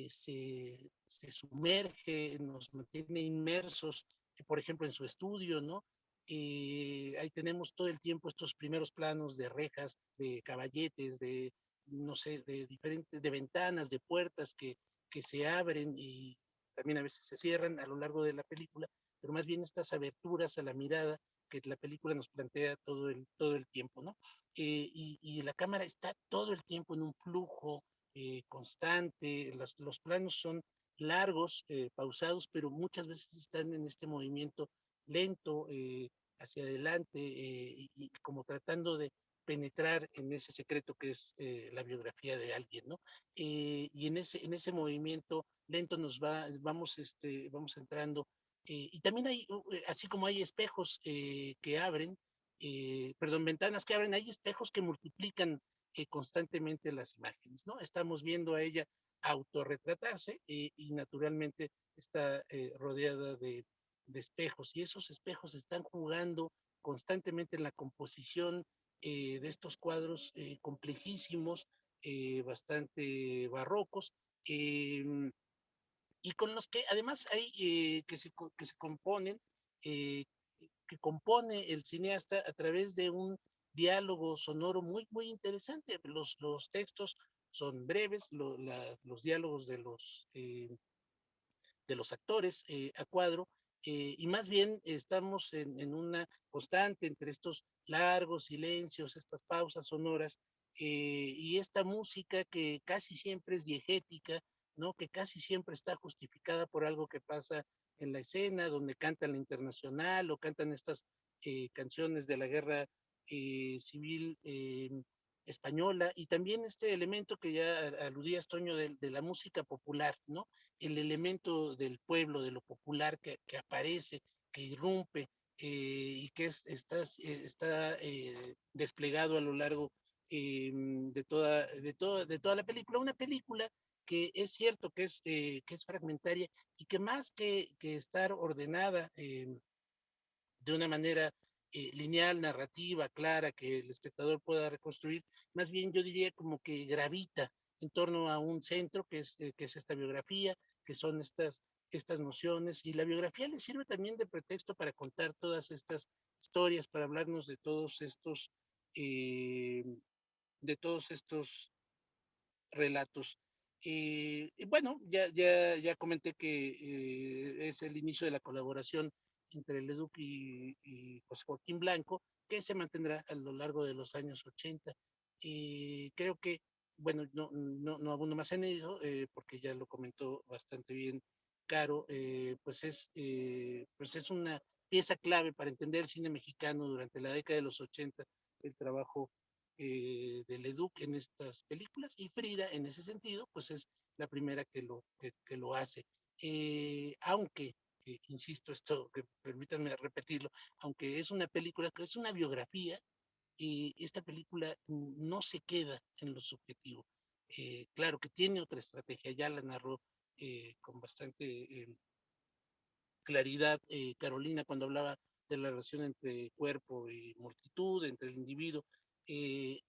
se sumerge, nos mantiene inmersos, por ejemplo, en su estudio, ¿no? Ahí tenemos todo el tiempo estos primeros planos de rejas, de caballetes, de, no sé, de diferentes, de ventanas, de puertas que se abren y también a veces se cierran a lo largo de la película, pero más bien estas aberturas a la mirada que la película nos plantea todo el tiempo, ¿no? Y la cámara está todo el tiempo en un flujo constante, los planos son largos, pausados, pero muchas veces están en este movimiento lento hacia adelante y como tratando de penetrar en ese secreto que es la biografía de alguien, ¿no? Y en ese movimiento lento vamos entrando y también hay, así como hay espejos que abren, perdón, ventanas que abren, hay espejos que multiplican constantemente las imágenes, ¿no? Estamos viendo a ella autorretratarse y naturalmente está rodeada de espejos, y esos espejos están jugando constantemente en la composición de estos cuadros complejísimos, bastante barrocos. Eh, y con los que además hay que se componen, eh, que compone el cineasta a través de un diálogo sonoro muy interesante. Los textos son breves, los diálogos de los actores a cuadro, y más bien estamos en una constante entre estos largos silencios, estas pausas sonoras, y esta música que casi siempre es diegética, ¿no? Que casi siempre está justificada por algo que pasa en la escena, donde cantan la Internacional o cantan estas canciones de la guerra civil española, y también este elemento que ya aludías, Toño, de la música popular, ¿no? El elemento del pueblo, de lo popular que aparece, que irrumpe y que está desplegado a lo largo de toda la película. Una película que es cierto que es fragmentaria y que más que estar ordenada de una manera lineal, narrativa, clara, que el espectador pueda reconstruir, más bien yo diría como que gravita en torno a un centro que es esta biografía, que son estas nociones, y la biografía le sirve también de pretexto para contar todas estas historias, para hablarnos eh, de todos estos relatos. Y bueno, ya comenté que es el inicio de la colaboración entre Leduc y José Joaquín Blanco, que se mantendrá a lo largo de los años 80. Y creo que, bueno, no abundo más en ello, porque ya lo comentó bastante bien Caro, pues es una pieza clave para entender el cine mexicano durante la década de los 80, el trabajo de Leduc en estas películas, y Frida en ese sentido pues es la primera que lo hace. Aunque, insisto, esto, que permítanme repetirlo, aunque es una película, que es una biografía, y esta película no se queda en lo subjetivo. Claro que tiene otra estrategia, ya la narró con bastante claridad Carolina cuando hablaba de la relación entre cuerpo y multitud, entre el individuo,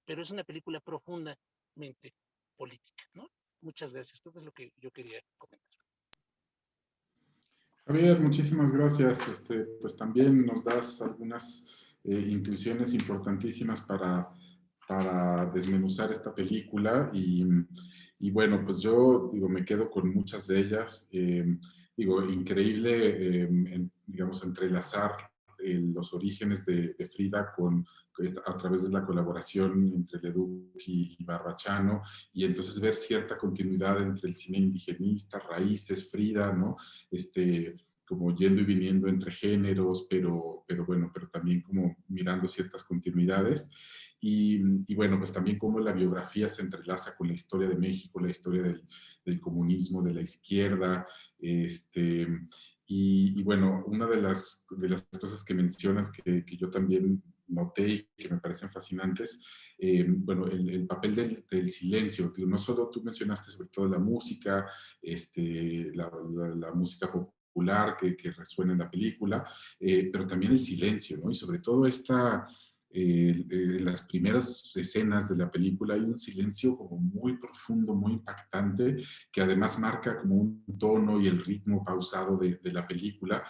pero es una película profundamente política, ¿no? Muchas gracias, esto es lo que yo quería comentar. Javier, muchísimas gracias. Pues también nos das algunas intuiciones importantísimas para desmenuzar esta película y bueno, pues yo digo, me quedo con muchas de ellas. Digo, increíble, digamos, entrelazar los orígenes de Frida a través de la colaboración entre Leduc y Barbachano, y entonces ver cierta continuidad entre el cine indigenista, raíces, Frida, ¿no? Como yendo y viniendo entre géneros, pero bueno, pero también como mirando ciertas continuidades. Y bueno, pues también cómo la biografía se entrelaza con la historia de México, la historia del comunismo, de la izquierda, y bueno, una de las cosas que mencionas que yo también noté y que me parecen fascinantes, bueno, el papel del silencio. No solo tú mencionaste sobre todo la música, la música popular que resuena en la película, pero también el silencio, ¿no? Y sobre todo en las primeras escenas de la película hay un silencio como muy profundo, muy impactante, que además marca como un tono y el ritmo pausado de la película.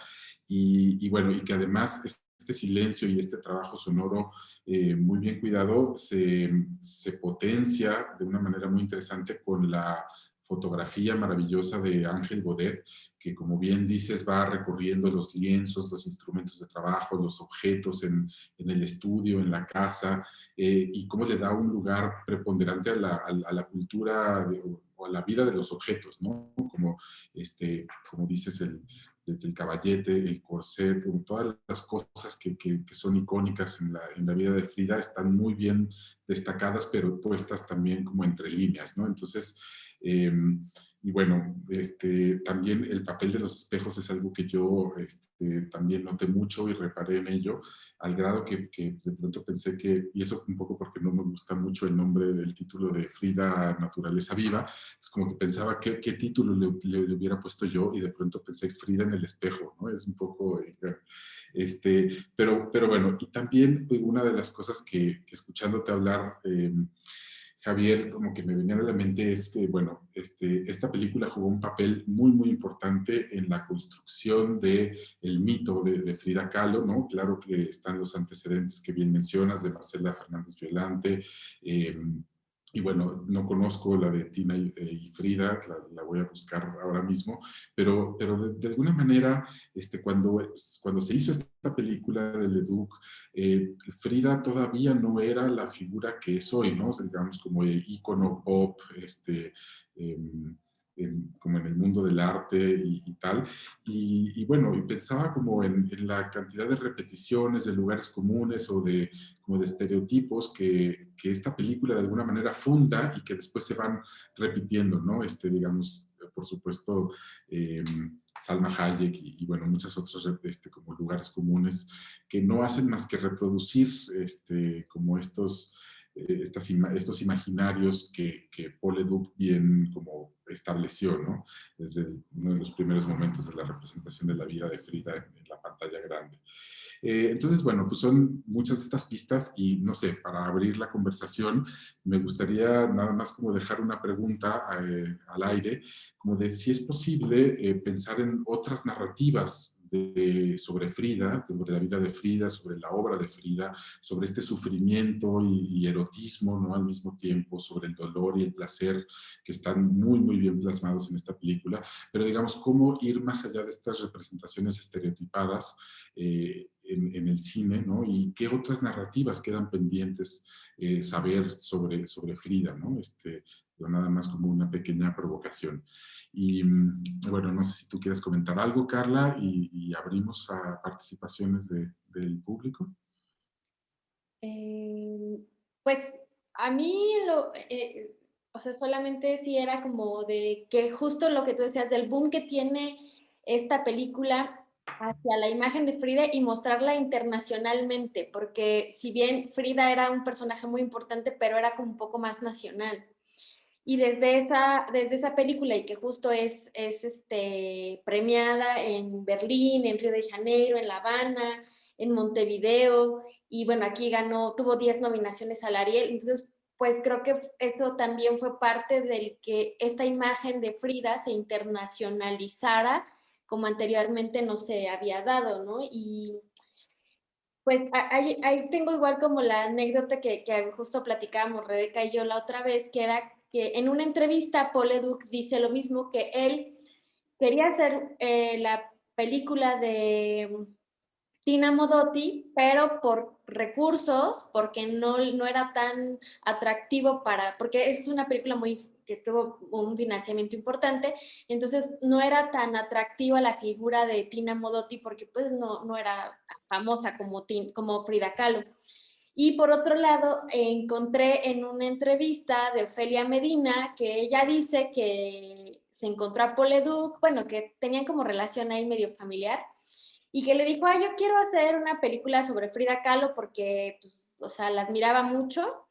Y bueno, y que además este silencio y este trabajo sonoro muy bien cuidado se potencia de una manera muy interesante con la fotografía maravillosa de Ángel Godet, que como bien dices va recorriendo los lienzos, los instrumentos de trabajo, los objetos en el estudio, en la casa, y cómo le da un lugar preponderante a la cultura o a la vida de los objetos, ¿no? Como dices, desde el caballete, el corset, todas las cosas que son icónicas en la vida de Frida están muy bien destacadas, pero puestas también como entre líneas, ¿no? Entonces, y bueno, también el papel de los espejos es algo que yo también noté mucho y reparé en ello, al grado que de pronto pensé que, y eso un poco porque no me gusta mucho el nombre del título de Frida Naturaleza Viva, es como que pensaba qué título le hubiera puesto yo y de pronto pensé Frida en el espejo, ¿no? Es un poco, pero bueno, y también una de las cosas que escuchándote hablar, Javier, como que me venía a la mente es que, bueno, esta película jugó un papel muy, muy importante en la construcción del mito de Frida Kahlo, ¿no? Claro que están los antecedentes que bien mencionas de Marcela Fernández Violante, y bueno, no conozco la de Tina y Frida, la voy a buscar ahora mismo, pero de alguna manera, cuando se hizo esta película de Leduc, Frida todavía no era la figura que es hoy, ¿no? O sea, digamos, como ícono pop, como en el mundo del arte y tal. Y bueno, y pensaba como en la cantidad de repeticiones, de lugares comunes o como de estereotipos que esta película de alguna manera funda y que después se van repitiendo, ¿no? Digamos, por supuesto, Salma Hayek bueno, muchos otros como lugares comunes que no hacen más que reproducir como estos imaginarios que Paul Leduc bien como estableció, ¿no? Desde uno de los primeros momentos de la representación de la vida de Frida en la pantalla grande. Entonces, bueno, pues son muchas de estas pistas y no sé, para abrir la conversación, me gustaría nada más como dejar una pregunta al aire, como de si es posible pensar en otras narrativas sobre Frida, sobre la vida de Frida, sobre la obra de Frida, sobre este sufrimiento y erotismo, ¿no? Al mismo tiempo, sobre el dolor y el placer que están muy, muy bien plasmados en esta película, pero digamos, cómo ir más allá de estas representaciones estereotipadas en el cine, ¿no? Y qué otras narrativas quedan pendientes saber sobre Frida, ¿no? Nada más como una pequeña provocación. Y bueno, no sé si tú quieres comentar algo, Carla, y abrimos a participaciones del público. Pues A mí, o sea, solamente sí era como de que justo lo que tú decías, del boom que tiene esta película hacia la imagen de Frida y mostrarla internacionalmente, porque si bien Frida era un personaje muy importante, pero era como un poco más nacional. Y desde esa película, y que justo es premiada en Berlín, en Río de Janeiro, en La Habana, en Montevideo, y bueno, aquí tuvo 10 nominaciones al Ariel, entonces pues creo que eso también fue parte del que esta imagen de Frida se internacionalizara como anteriormente no se había dado, ¿no? Y pues ahí tengo igual como la anécdota que justo platicábamos Rebeca y yo la otra vez, que era que en una entrevista Paul Leduc dice lo mismo, que él quería hacer la película de Tina Modotti, pero por recursos, porque no era tan atractivo porque es una película que tuvo un financiamiento importante, entonces no era tan atractiva la figura de Tina Modotti porque pues no era famosa como Frida Kahlo. Y por otro lado, encontré en una entrevista de Ofelia Medina que ella dice que se encontró a Paul Leduc, bueno, que tenían como relación ahí medio familiar, y que le dijo, yo quiero hacer una película sobre Frida Kahlo porque, pues, o sea, la admiraba mucho,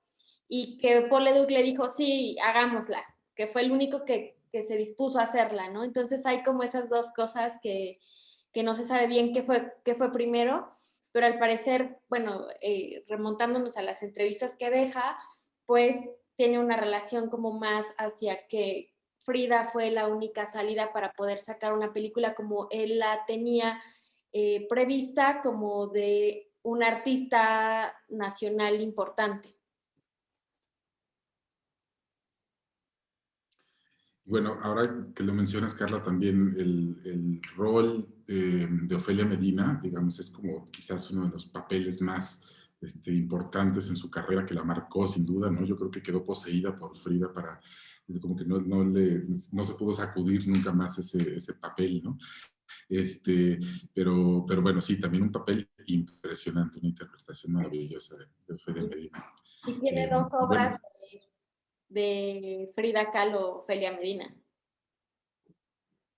y que Paul Leduc le dijo, sí, hagámosla, que fue el único que se dispuso a hacerla, ¿no? Entonces hay como esas dos cosas que no se sabe bien qué fue primero, pero al parecer, bueno, remontándonos a las entrevistas que deja, pues tiene una relación como más hacia que Frida fue la única salida para poder sacar una película como él la tenía prevista, como de un artista nacional importante. Bueno, ahora que lo mencionas, Carla, también el rol de Ofelia Medina, digamos, es como quizás uno de los papeles más importantes en su carrera, que la marcó sin duda, ¿no? Yo creo que quedó poseída por Frida como que no se pudo sacudir nunca más ese papel, ¿no? Pero bueno, sí, también un papel impresionante, una interpretación maravillosa de Ofelia Medina. Y tiene dos obras bueno, de Frida Kahlo, Ofelia Medina.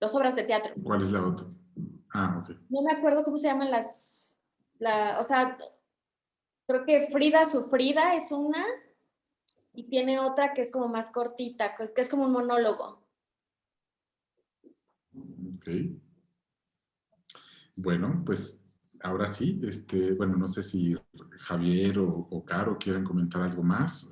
Dos obras de teatro. ¿cuál es la otra? Ah, ok. No me acuerdo cómo se llaman o sea, creo que Frida Sufrida es una, y tiene otra que es como más cortita, que es como un monólogo. Ok. Bueno, pues ahora sí, bueno, no sé si Javier o Caro quieren comentar algo más,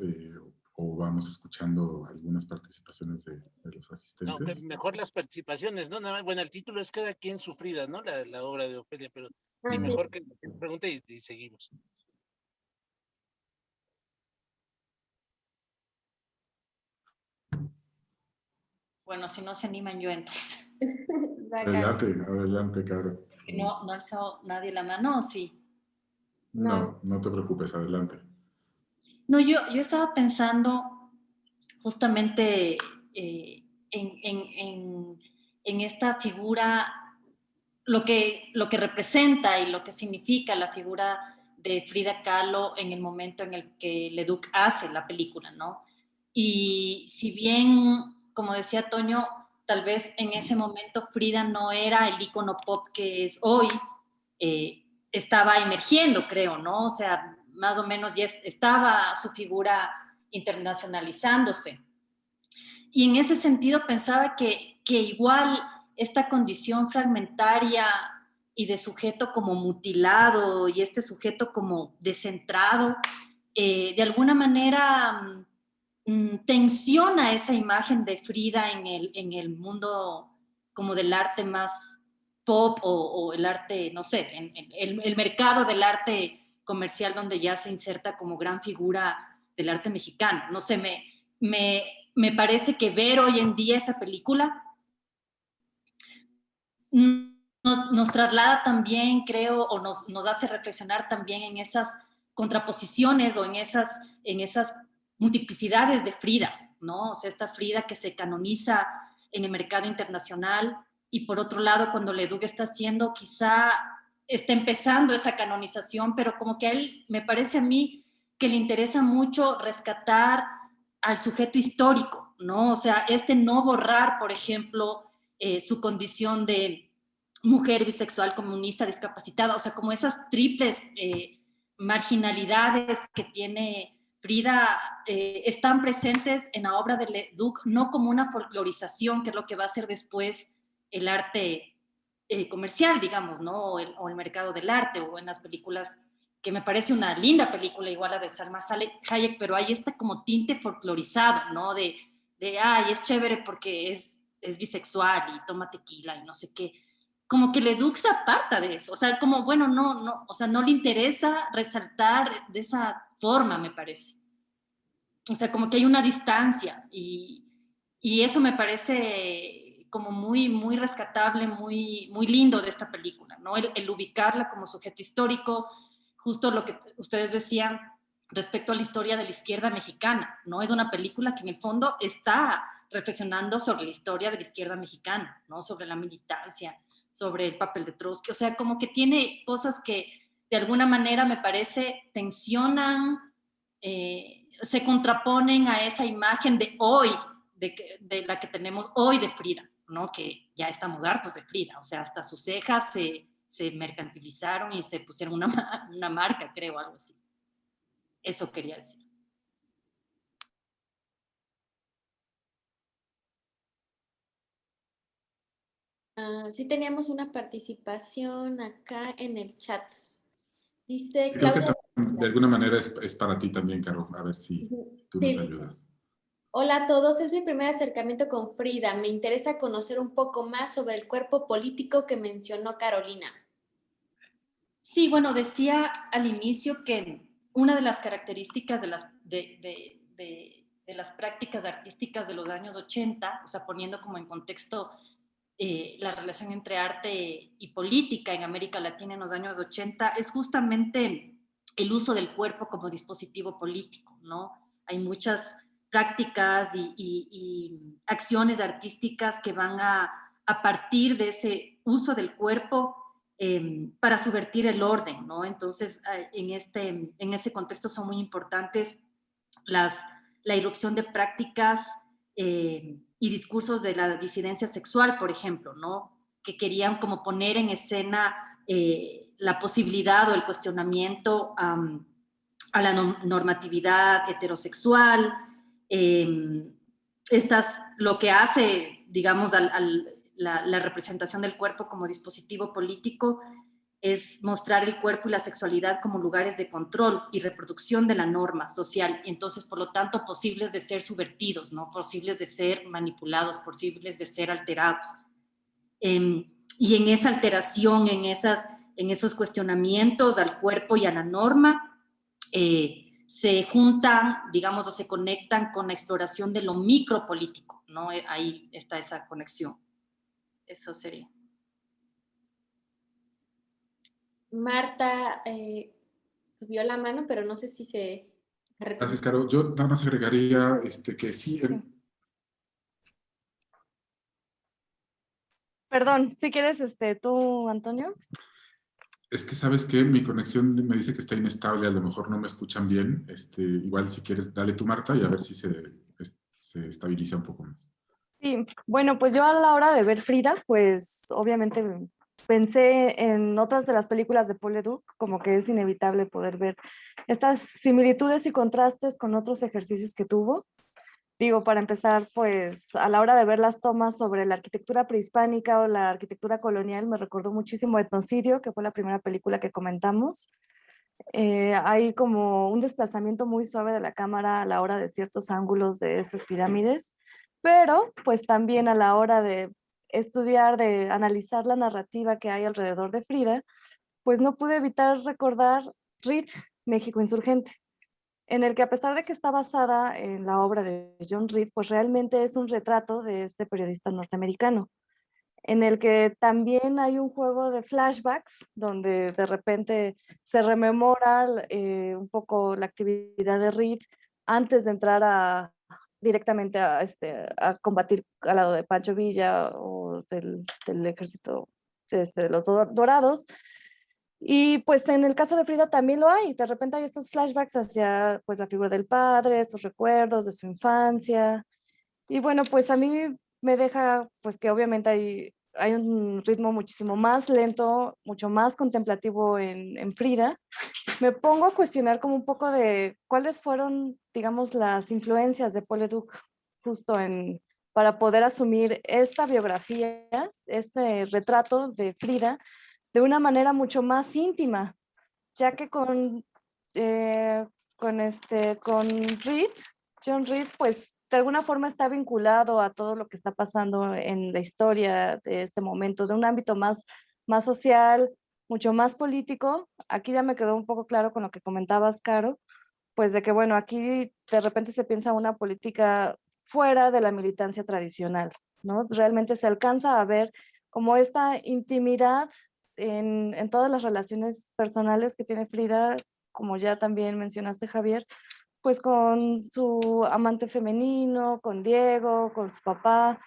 o vamos escuchando algunas participaciones de los No, asistentes. mejor las participaciones, ¿no? Nada más, bueno, el título es Cada quien sufrida, ¿no? La obra de Ofelia, pero sí, Sí. mejor que pregunte y seguimos. Bueno, si no se animan yo entonces. Adelante, adelante, Caro. No alzó nadie la mano, ¿o sí? No, no te preocupes, adelante. No, yo estaba pensando justamente en esta figura, lo que representa y lo que significa la figura de Frida Kahlo en el momento en el que Leduc hace la película, ¿no? Y si bien, como decía Toño, tal vez en ese momento Frida no era el ícono pop que es hoy, estaba emergiendo, creo, ¿no? O sea, más o menos ya estaba su figura internacionalizándose. Y en ese sentido pensaba que igual esta condición fragmentaria y de sujeto como mutilado y este sujeto como descentrado, de alguna manera tensiona esa imagen de Frida en el mundo como del arte más pop o el arte, no sé, en el mercado del arte comercial donde ya se inserta como gran figura del arte mexicano. No sé, me parece que ver hoy en día esa película nos traslada también, creo, o nos hace reflexionar también en esas contraposiciones o en esas multiplicidades de Fridas, ¿no? O sea, esta Frida que se canoniza en el mercado internacional y por otro lado, cuando Leduc está haciendo, quizá está empezando esa canonización, pero como que a él, me parece a mí, que le interesa mucho rescatar al sujeto histórico, ¿no? O sea, no borrar, por ejemplo, su condición de mujer bisexual, comunista, discapacitada, o sea, como esas triples marginalidades que tiene Frida están presentes en la obra de Leduc, no como una folclorización, que es lo que va a hacer después el arte comercial, digamos, ¿no? O el mercado del arte, o en las películas, que me parece una linda película, igual a de Salma Hayek, pero hay como tinte folclorizado, ¿no? Ay, es chévere porque es bisexual y toma tequila y no sé qué. Como que Leduc se aparta de eso, o sea, como, bueno, no, o sea, no le interesa resaltar de esa forma, me parece. O sea, como que hay una distancia y eso me parece como muy, muy rescatable, muy, muy lindo de esta película, ¿no? El ubicarla como sujeto histórico, justo lo que ustedes decían respecto a la historia de la izquierda mexicana, ¿no? Es una película que en el fondo está reflexionando sobre la historia de la izquierda mexicana, ¿no? Sobre la militancia, sobre el papel de Trotsky, o sea, como que tiene cosas que de alguna manera me parece tensionan, se contraponen a esa imagen de hoy, de la que tenemos hoy de Frida, ¿no? Que ya estamos hartos de Frida, o sea, hasta sus cejas se mercantilizaron y se pusieron una marca, creo, algo así. Eso quería decir. Sí teníamos una participación acá en el chat. Dice Creo que Claudia. de alguna manera es para ti también, Caro. A ver si tú nos Sí. ayudas. Hola a todos, es mi primer acercamiento con Frida. Me interesa conocer un poco más sobre el cuerpo político que mencionó Carolina. Sí, bueno, decía al inicio que una de las características de las prácticas artísticas de los años 80, o sea, poniendo como en contexto la relación entre arte y política en América Latina en los años 80, es justamente el uso del cuerpo como dispositivo político, ¿no? Hay muchas prácticas y acciones artísticas que van a partir de ese uso del cuerpo para subvertir el orden, ¿no? Entonces, en ese contexto son muy importantes la irrupción de prácticas y discursos de la disidencia sexual, por ejemplo, ¿no? Que querían como poner en escena la posibilidad o el cuestionamiento a la normatividad heterosexual, lo que hace, digamos, la representación del cuerpo como dispositivo político es mostrar el cuerpo y la sexualidad como lugares de control y reproducción de la norma social, y entonces, por lo tanto, posibles de ser subvertidos, ¿no? Posibles de ser manipulados, posibles de ser alterados. Y en esa alteración, en esos cuestionamientos al cuerpo y a la norma, se juntan, digamos, o se conectan con la exploración de lo micropolítico, ¿no? Ahí está esa conexión. Eso sería. Marta subió la mano, pero no sé si se... Gracias, Caro. Yo nada más agregaría que sí. Perdón, si quieres tú, Antonio. Es que, ¿sabes qué? Mi conexión me dice que está inestable, a lo mejor no me escuchan bien. Igual si quieres, dale tú, Marta, y a ver si se estabiliza un poco más. Sí, bueno, pues yo a la hora de ver Frida, pues obviamente pensé en otras de las películas de Paul Leduc, como que es inevitable poder ver estas similitudes y contrastes con otros ejercicios que tuvo. Digo, para empezar, pues a la hora de ver las tomas sobre la arquitectura prehispánica o la arquitectura colonial, me recordó muchísimo Etnocidio, que fue la primera película que comentamos. Hay como un desplazamiento muy suave de la cámara a la hora de ciertos ángulos de estas pirámides, pero pues también a la hora de estudiar, de analizar la narrativa que hay alrededor de Frida, pues no pude evitar recordar RIT, México Insurgente, en el que a pesar de que está basada en la obra de John Reed, pues realmente es un retrato de este periodista norteamericano, en el que también hay un juego de flashbacks, donde de repente se rememora un poco la actividad de Reed antes de entrar directamente a combatir al lado de Pancho Villa o del ejército de los Dorados. Y pues en el caso de Frida también lo hay. De repente hay estos flashbacks hacia pues la figura del padre, estos recuerdos de su infancia. Y bueno, pues a mí me deja pues que obviamente hay un ritmo muchísimo más lento, mucho más contemplativo en Frida. Me pongo a cuestionar como un poco de cuáles fueron, digamos, las influencias de Paul Leduc justo para poder asumir esta biografía, este retrato de Frida de una manera mucho más íntima, ya que con Reed, John Reed, pues de alguna forma está vinculado a todo lo que está pasando en la historia de este momento, de un ámbito más social, mucho más político. Aquí ya me quedó un poco claro con lo que comentabas, Caro, pues de que, bueno, aquí de repente se piensa una política fuera de la militancia tradicional, ¿no? Realmente se alcanza a ver como esta intimidad en todas las relaciones personales que tiene Frida, como ya también mencionaste, Javier, pues con su amante femenino, con Diego, con su papá.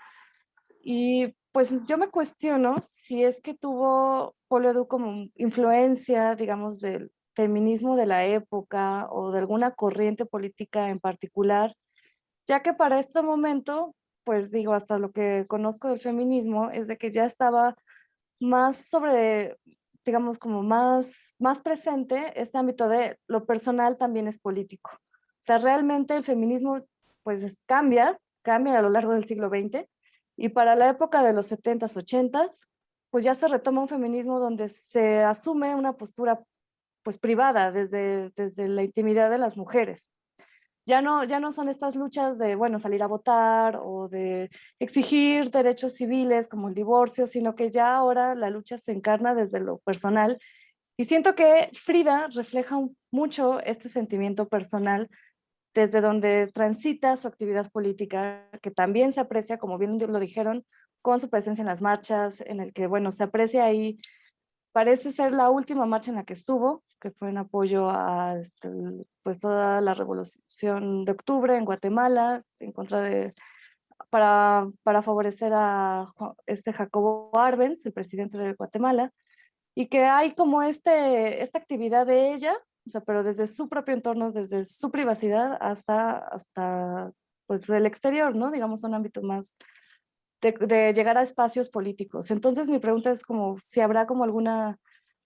Y pues yo me cuestiono si es que tuvo Paul Leduc como influencia, digamos, del feminismo de la época o de alguna corriente política en particular, ya que para este momento, pues digo, hasta lo que conozco del feminismo es de que ya estaba más sobre, digamos, como más presente este ámbito de lo personal también es político. O sea, realmente el feminismo pues cambia a lo largo del siglo XX y para la época de los 70s, 80s, pues ya se retoma un feminismo donde se asume una postura pues privada desde la intimidad de las mujeres. Ya no son estas luchas de, bueno, salir a votar o de exigir derechos civiles como el divorcio, sino que ya ahora la lucha se encarna desde lo personal. Y siento que Frida refleja mucho este sentimiento personal desde donde transita su actividad política, que también se aprecia, como bien lo dijeron, con su presencia en las marchas, en el que, bueno, se aprecia ahí. Parece ser la última marcha en la que estuvo, que fue en apoyo a pues toda la revolución de octubre en Guatemala, en contra para favorecer a Jacobo Arbenz, el presidente de Guatemala, y que hay como esta actividad de ella, o sea, pero desde su propio entorno, desde su privacidad hasta pues el exterior, ¿no? Digamos, un ámbito más de llegar a espacios políticos. Entonces mi pregunta es como si habrá como alguna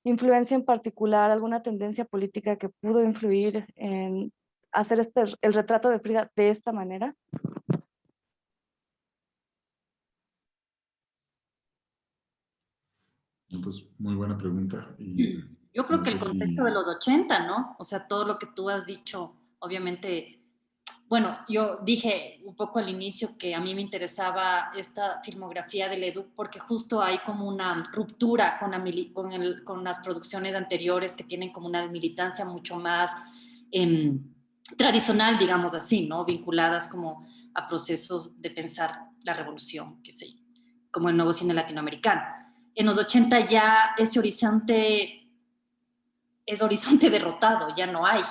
influencia en particular, alguna tendencia política que pudo influir en hacer el retrato de Frida de esta manera. Pues muy buena pregunta. Y yo creo no que el sé contexto de si... los 80, ¿no? O sea, todo lo que tú has dicho, obviamente, bueno, yo dije un poco al inicio que a mí me interesaba esta filmografía de Leduc porque justo hay como una ruptura con las producciones anteriores que tienen como una militancia mucho más tradicional, digamos así, ¿no? Vinculadas como a procesos de pensar la revolución, que sé, como el nuevo cine latinoamericano. En los 80 ya ese horizonte es horizonte derrotado, ya no hay.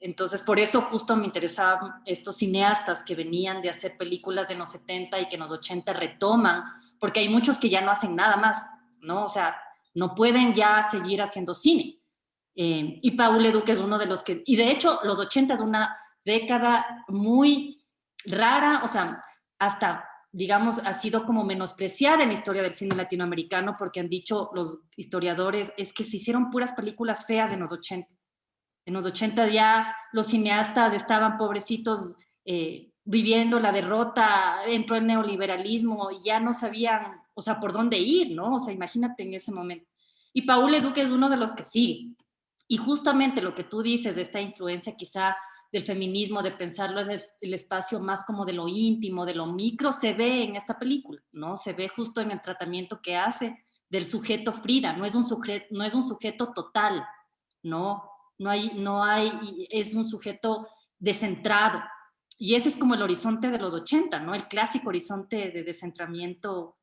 Entonces, por eso justo me interesaban estos cineastas que venían de hacer películas de los 70 y que en los 80 retoman, porque hay muchos que ya no hacen nada más, ¿no? O sea, no pueden ya seguir haciendo cine. Y Paul Leduc es uno de los que... Y de hecho, los 80 es una década muy rara, o sea, hasta, digamos, ha sido como menospreciada en la historia del cine latinoamericano porque han dicho los historiadores, es que se hicieron puras películas feas en los 80. En los 80 ya los cineastas estaban pobrecitos viviendo la derrota, entró el neoliberalismo y ya no sabían, o sea, por dónde ir, ¿no? O sea, imagínate en ese momento. Y Paul Leduc es uno de los que sigue. Y justamente lo que tú dices de esta influencia quizá del feminismo, de pensarlo en el espacio más como de lo íntimo, de lo micro, se ve en esta película, ¿no? Se ve justo en el tratamiento que hace del sujeto Frida, no es un sujeto total, ¿no? Es un sujeto descentrado. Y ese es como el horizonte de los 80, ¿no? El clásico horizonte de descentramiento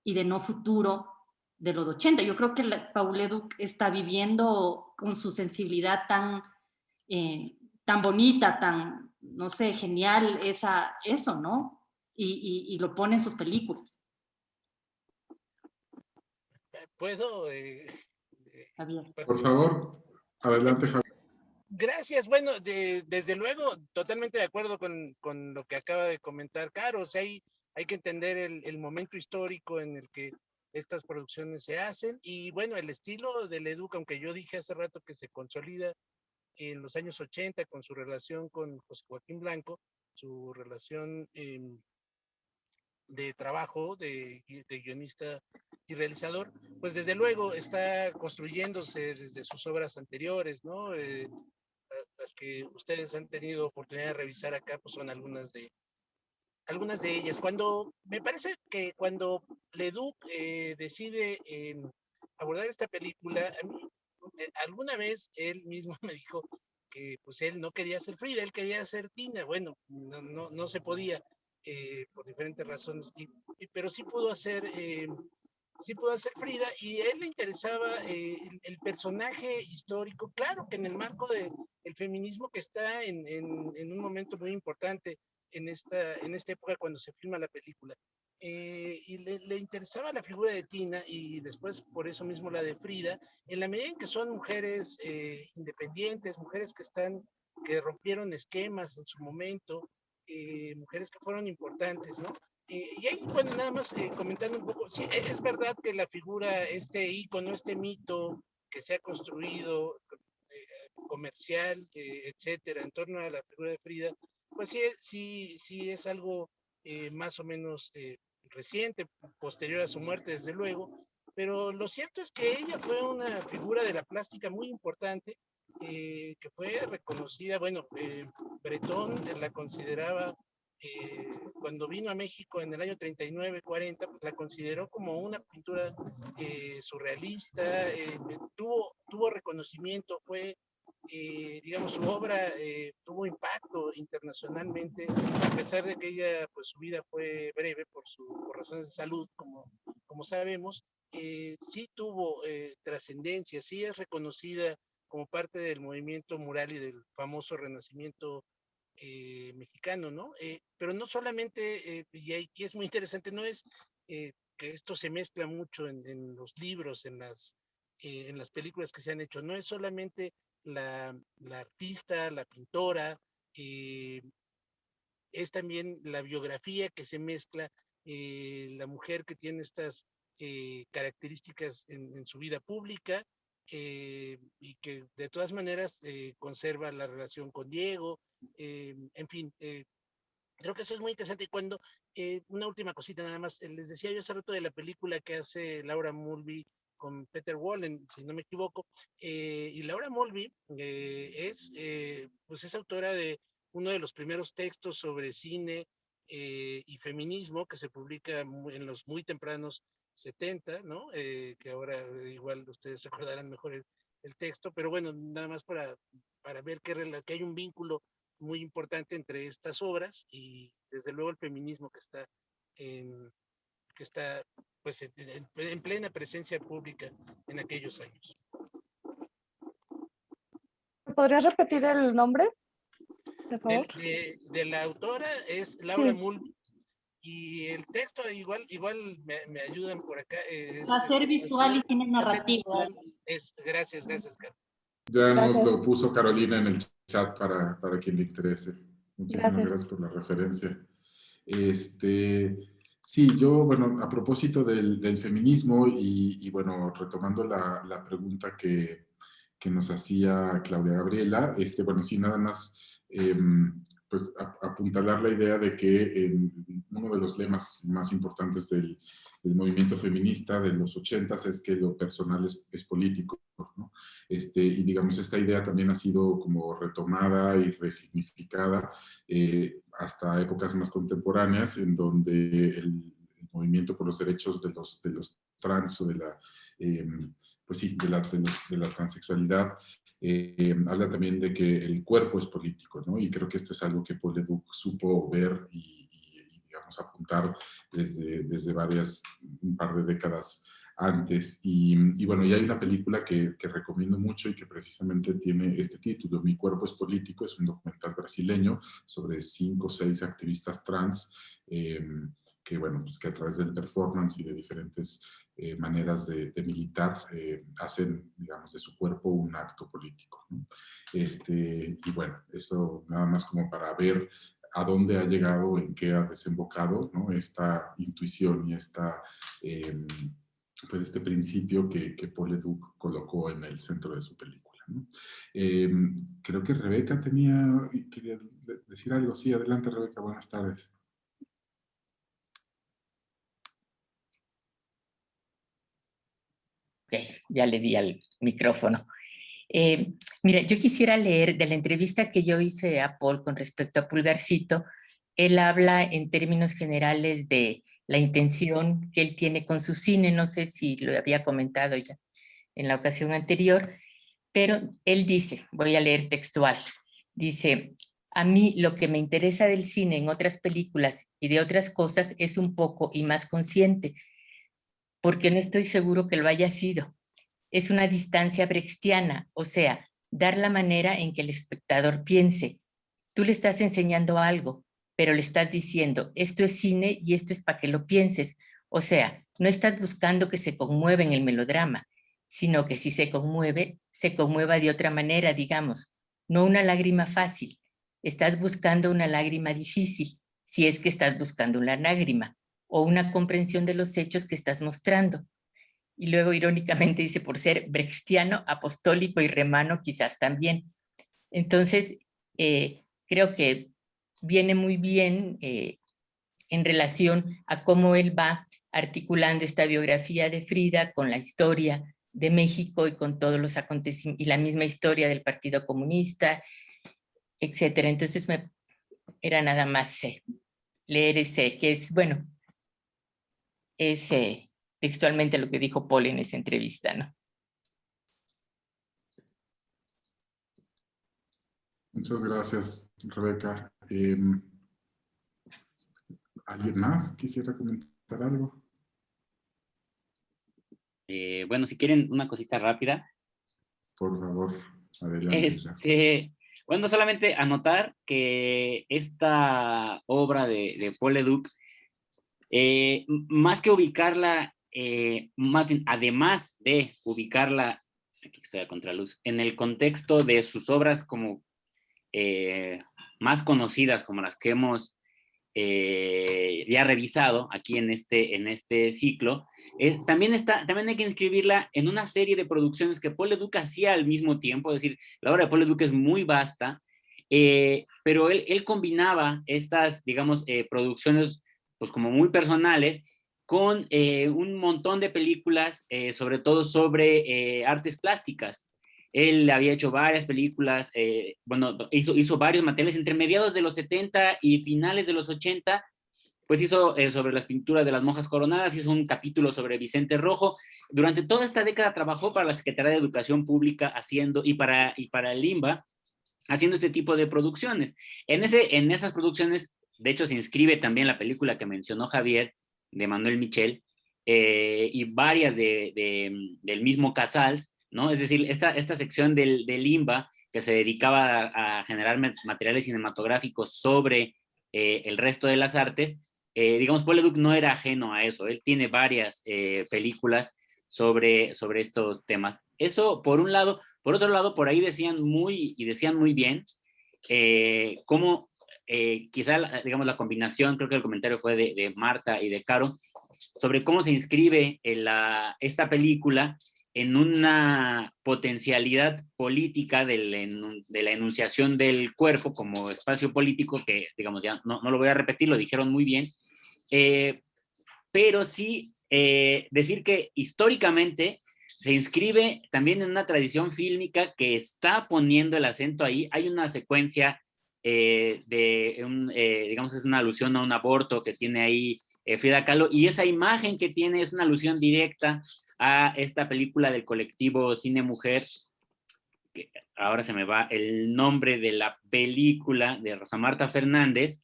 y de no futuro de los 80. Yo creo que Paul Leduc está viviendo con su sensibilidad tan bonita, tan, no sé, genial, eso, ¿no? Y lo pone en sus películas. ¿Puedo Javier. Por favor, adelante, Javier. Gracias. Bueno, desde luego, totalmente de acuerdo con lo que acaba de comentar Caro. O sea, hay que entender el momento histórico en el que estas producciones se hacen. Y bueno, el estilo de Leduc, aunque yo dije hace rato que se consolida en los años 80 con su relación con José Joaquín Blanco, su relación de trabajo de guionista y realizador, pues desde luego está construyéndose desde sus obras anteriores, ¿no? Las que ustedes han tenido oportunidad de revisar acá, pues son algunas de ellas. Me parece que cuando Leduc decide abordar esta película, a mí, alguna vez él mismo me dijo que pues él no quería ser Frida, él quería ser Tina. Bueno, no se podía por diferentes razones, pero sí pudo hacer Frida, y a él le interesaba el personaje histórico, claro que en el marco del feminismo que está en un momento muy importante en esta época cuando se filma la película. Y le interesaba la figura de Tina y después por eso mismo la de Frida, en la medida en que son mujeres independientes, mujeres que rompieron esquemas en su momento, mujeres que fueron importantes, ¿no? Y ahí, bueno, nada más comentando un poco, sí, es verdad que la figura, este ícono, este mito que se ha construido comercial, etcétera, en torno a la figura de Frida, pues sí es algo más o menos reciente, posterior a su muerte, desde luego, pero lo cierto es que ella fue una figura de la plástica muy importante, que fue reconocida, bueno, Breton la consideraba, cuando vino a México en el año 39-40, pues la consideró como una pintura surrealista, tuvo reconocimiento, digamos, su obra tuvo impacto internacionalmente, a pesar de que ella, pues su vida fue breve por razones de salud, como sabemos, sí tuvo trascendencia, sí es reconocida como parte del movimiento mural y del famoso Renacimiento mexicano, ¿no? Pero no solamente, y aquí es muy interesante, no es que esto se mezcla mucho en los libros, en las películas que se han hecho, no es solamente la artista, la pintora, es también la biografía que se mezcla, la mujer que tiene estas características en su vida pública, y que de todas maneras conserva la relación con Diego, en fin, creo que eso es muy interesante. Y una última cosita nada más, les decía yo hace rato de la película que hace Laura Mulvey con Peter Wallen, si no me equivoco, y Laura Mulvey pues es autora de uno de los primeros textos sobre cine y feminismo que se publica en los muy tempranos 70, ¿no? Que ahora igual ustedes recordarán mejor el texto, pero bueno, nada más para ver que hay un vínculo muy importante entre estas obras y desde luego el feminismo que está pues en plena presencia pública en aquellos años. ¿Podrías repetir el nombre, por favor? De la autora es Laura Sí. Mulvey, y el texto igual me ayudan por acá. Hacer visual y cine narrativo. Gracias, Carlos. Ya Gracias. nos lo puso Carolina en el chat para quien le interese. Muchísimas gracias por la referencia. Sí, yo, bueno, a propósito del feminismo y bueno, retomando la pregunta que nos hacía Claudia Gabriela, bueno, sí, nada más, pues apuntalar la idea de que uno de los lemas más importantes del movimiento feminista de los 80s es que lo personal es político, ¿no? Y digamos, esta idea también ha sido como retomada y resignificada hasta épocas más contemporáneas, en donde el movimiento por los derechos de los trans o de la, pues sí, de la transexualidad, habla también de que el cuerpo es político, ¿no? Y creo que esto es algo que Paul Leduc supo ver y digamos, apuntar desde un par de décadas antes. Y bueno, y hay una película que recomiendo mucho y que precisamente tiene este título, Mi cuerpo es político, es un documental brasileño sobre 5 o 6 activistas trans que bueno, pues que a través del performance y de diferentes maneras de militar hacen, digamos, de su cuerpo un acto político, ¿no? Y bueno, eso nada más como para ver a dónde ha llegado, en qué ha desembocado, ¿no? Esta intuición y pues este principio que Paul Leduc colocó en el centro de su película, ¿no? Creo que Rebeca quería decir algo. Sí, adelante, Rebeca, buenas tardes. Ok, ya le di al micrófono. Mira, yo quisiera leer de la entrevista que yo hice a Paul con respecto a Pulgarcito. Él habla en términos generales de la intención que él tiene con su cine. No sé si lo había comentado ya en la ocasión anterior, pero él dice, voy a leer textual, dice: a mí lo que me interesa del cine en otras películas y de otras cosas es un poco y más consciente, porque no estoy seguro que lo haya sido. Es una distancia brechtiana, o sea, dar la manera en que el espectador piense. Tú le estás enseñando algo, pero le estás diciendo, esto es cine y esto es para que lo pienses. O sea, no estás buscando que se conmueva en el melodrama, sino que si se conmueva de otra manera, digamos, no una lágrima fácil. Estás buscando una lágrima difícil, si es que estás buscando una lágrima, o una comprensión de los hechos que estás mostrando. Y luego irónicamente dice, por ser brechtiano, apostólico y remano quizás también. Entonces, creo que viene muy bien en relación a cómo él va articulando esta biografía de Frida con la historia de México y con todos los acontecimientos y la misma historia del Partido Comunista, etcétera. Entonces, era nada más leer ese, que es, bueno, textualmente lo que dijo Paul en esa entrevista, ¿no? Muchas gracias, Rebeca. ¿Alguien más quisiera comentar algo? Bueno, si quieren una cosita rápida. Por favor, adelante. Bueno, solamente anotar que esta obra de Paul Leduc, más que ubicarla, más bien, además de ubicarla, aquí estoy a contraluz, en el contexto de sus obras como más conocidas, como las que hemos ya revisado aquí en este ciclo, también hay que inscribirla en una serie de producciones que Paul Leduc hacía al mismo tiempo. Es decir, la obra de Paul Leduc es muy vasta, pero él combinaba estas, digamos, producciones pues como muy personales con un montón de películas, sobre todo sobre artes plásticas. Él había hecho varias películas, bueno, hizo varios materiales entre mediados de los 70 y finales de los 80, pues hizo sobre las pinturas de las monjas coronadas, hizo un capítulo sobre Vicente Rojo. Durante toda esta década trabajó para la Secretaría de Educación Pública haciendo, y para el INBA, haciendo este tipo de producciones. En esas producciones, de hecho, se inscribe también la película que mencionó Javier, de Manuel Michel, y varias del mismo Casals, ¿no? Es decir, esta sección del INBA, que se dedicaba a generar materiales cinematográficos sobre el resto de las artes, digamos, Paul Leduc no era ajeno a eso. Él tiene varias películas sobre estos temas. Eso por un lado. Por otro lado, por ahí decían muy bien cómo quizá, digamos, la combinación, creo que el comentario fue de Marta y de Caro, sobre cómo se inscribe esta película en una potencialidad política de la enunciación del cuerpo como espacio político, que, digamos, ya no lo voy a repetir, lo dijeron muy bien, pero sí decir que históricamente se inscribe también en una tradición fílmica que está poniendo el acento ahí. Hay una secuencia digamos, es una alusión a un aborto que tiene ahí Frida Kahlo, y esa imagen que tiene es una alusión directa a esta película del colectivo Cine Mujer, que ahora se me va el nombre de la película, de Rosa Marta Fernández,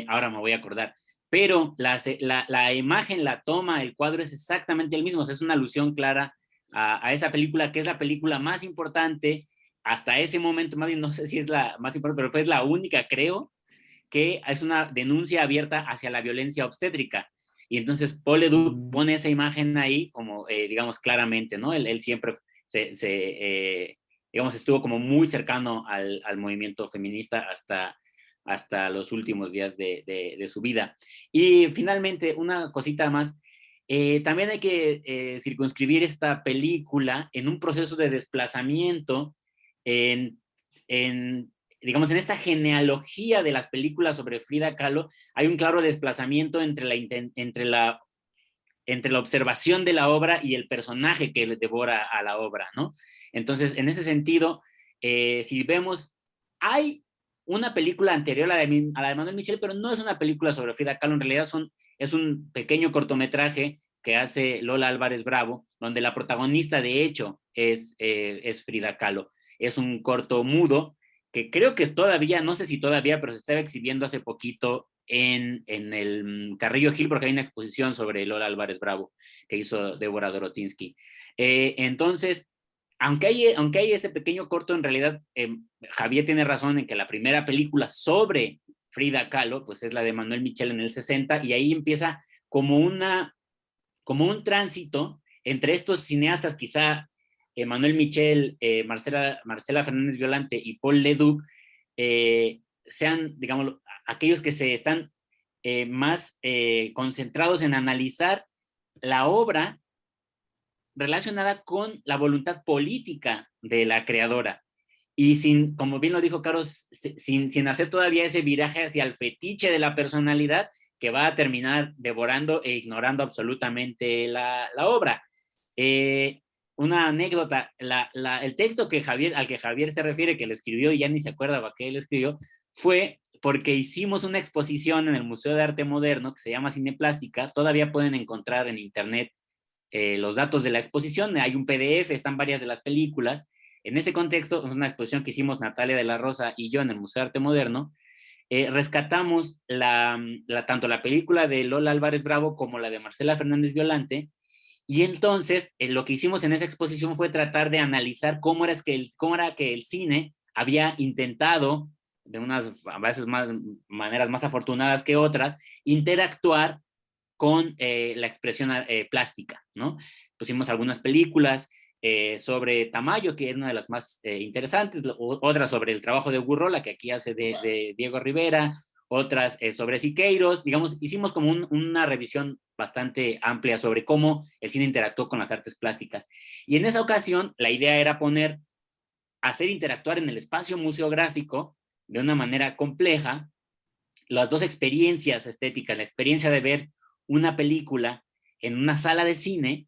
ahora me voy a acordar, pero la imagen, la toma, el cuadro es exactamente el mismo. O sea, es una alusión clara a esa película, que es la película más importante hasta ese momento, más bien no sé si es la más importante, pero fue la única, creo, que es una denuncia abierta hacia la violencia obstétrica. Y entonces Paul Leduc pone esa imagen ahí como, digamos, claramente, ¿no? Él siempre digamos, estuvo como muy cercano al movimiento feminista hasta los últimos días de su vida. Y finalmente, una cosita más, también hay que circunscribir esta película en un proceso de desplazamiento digamos, en esta genealogía de las películas sobre Frida Kahlo. Hay un claro desplazamiento entre la observación de la obra y el personaje que devora a la obra, ¿no? Entonces, en ese sentido, si vemos, hay una película anterior a la de Manuel Michel, pero no es una película sobre Frida Kahlo, en realidad es un pequeño cortometraje que hace Lola Álvarez Bravo, donde la protagonista, de hecho, es Frida Kahlo. Es un corto mudo que creo que todavía, no sé si todavía, pero se estaba exhibiendo hace poquito en el Carrillo Gil, porque hay una exposición sobre Lola Álvarez Bravo que hizo Débora Dorotinsky. Entonces, aunque hay ese pequeño corto, en realidad Javier tiene razón en que la primera película sobre Frida Kahlo pues es la de Manuel Michel en el 60, y ahí empieza como un tránsito entre estos cineastas, quizá Manuel Michel, Marcela Fernández Violante y Paul Leduc, sean, digamos, aquellos que se están más concentrados en analizar la obra relacionada con la voluntad política de la creadora. Y sin, como bien lo dijo Carlos, sin hacer todavía ese viraje hacia el fetiche de la personalidad que va a terminar devorando e ignorando absolutamente la obra. Una anécdota, el texto al que Javier se refiere, que le escribió y ya ni se acuerda para qué le escribió, fue porque hicimos una exposición en el Museo de Arte Moderno que se llama Cineplástica. Todavía pueden encontrar en internet los datos de la exposición, hay un PDF, están varias de las películas. En ese contexto, es una exposición que hicimos Natalia de la Rosa y yo en el Museo de Arte Moderno. Rescatamos tanto la película de Lola Álvarez Bravo como la de Marcela Fernández Violante, y entonces lo que hicimos en esa exposición fue tratar de analizar cómo era que el cine había intentado, de unas a veces maneras más afortunadas que otras, interactuar con la expresión plástica, ¿no? Pusimos algunas películas sobre Tamayo, que era una de las más interesantes, otras sobre el trabajo de Gurrola, que aquí hace de Diego Rivera, otras sobre Siqueiros. Digamos, hicimos como una revisión bastante amplia sobre cómo el cine interactuó con las artes plásticas. Y en esa ocasión, la idea era hacer interactuar en el espacio museográfico de una manera compleja las dos experiencias estéticas, la experiencia de ver una película en una sala de cine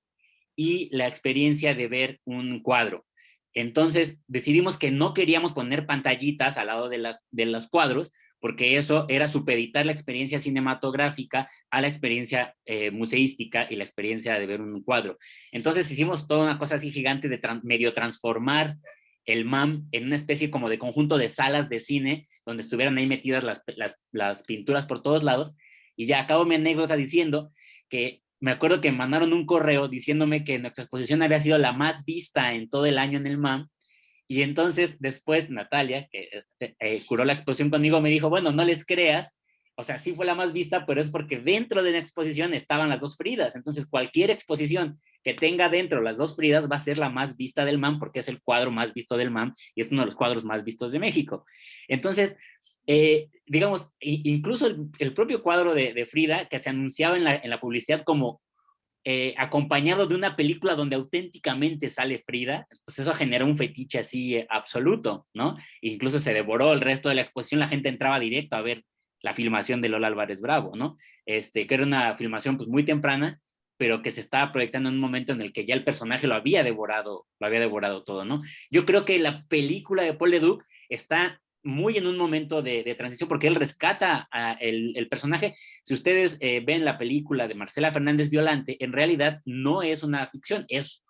y la experiencia de ver un cuadro. Entonces decidimos que no queríamos poner pantallitas al lado de los cuadros, porque eso era supeditar la experiencia cinematográfica a la experiencia museística y la experiencia de ver un cuadro. Entonces hicimos toda una cosa así gigante de medio transformar el MAM en una especie como de conjunto de salas de cine donde estuvieran ahí metidas las pinturas por todos lados. Y ya acabo mi anécdota diciendo que me acuerdo que mandaron un correo diciéndome que nuestra exposición había sido la más vista en todo el año en el MAM. Y entonces después Natalia, que curó la exposición conmigo, me dijo, bueno, no les creas, o sea, sí fue la más vista, pero es porque dentro de la exposición estaban las dos Fridas. Entonces cualquier exposición que tenga dentro las dos Fridas va a ser la más vista del MAM, porque es el cuadro más visto del MAM y es uno de los cuadros más vistos de México. Entonces, digamos, incluso el propio cuadro de Frida, que se anunciaba en la publicidad como acompañado de una película donde auténticamente sale Frida, pues eso generó un fetiche así absoluto, ¿no? Incluso se devoró el resto de la exposición, la gente entraba directo a ver la filmación de Lola Álvarez Bravo, ¿no? Que era una filmación pues muy temprana, pero que se estaba proyectando en un momento en el que ya el personaje lo había devorado todo, ¿no? Yo creo que la película de Paul Leduc está muy en un momento de transición, porque él rescata el personaje. Si ustedes ven la película de Marcela Fernández Violante, en realidad no es una ficción, es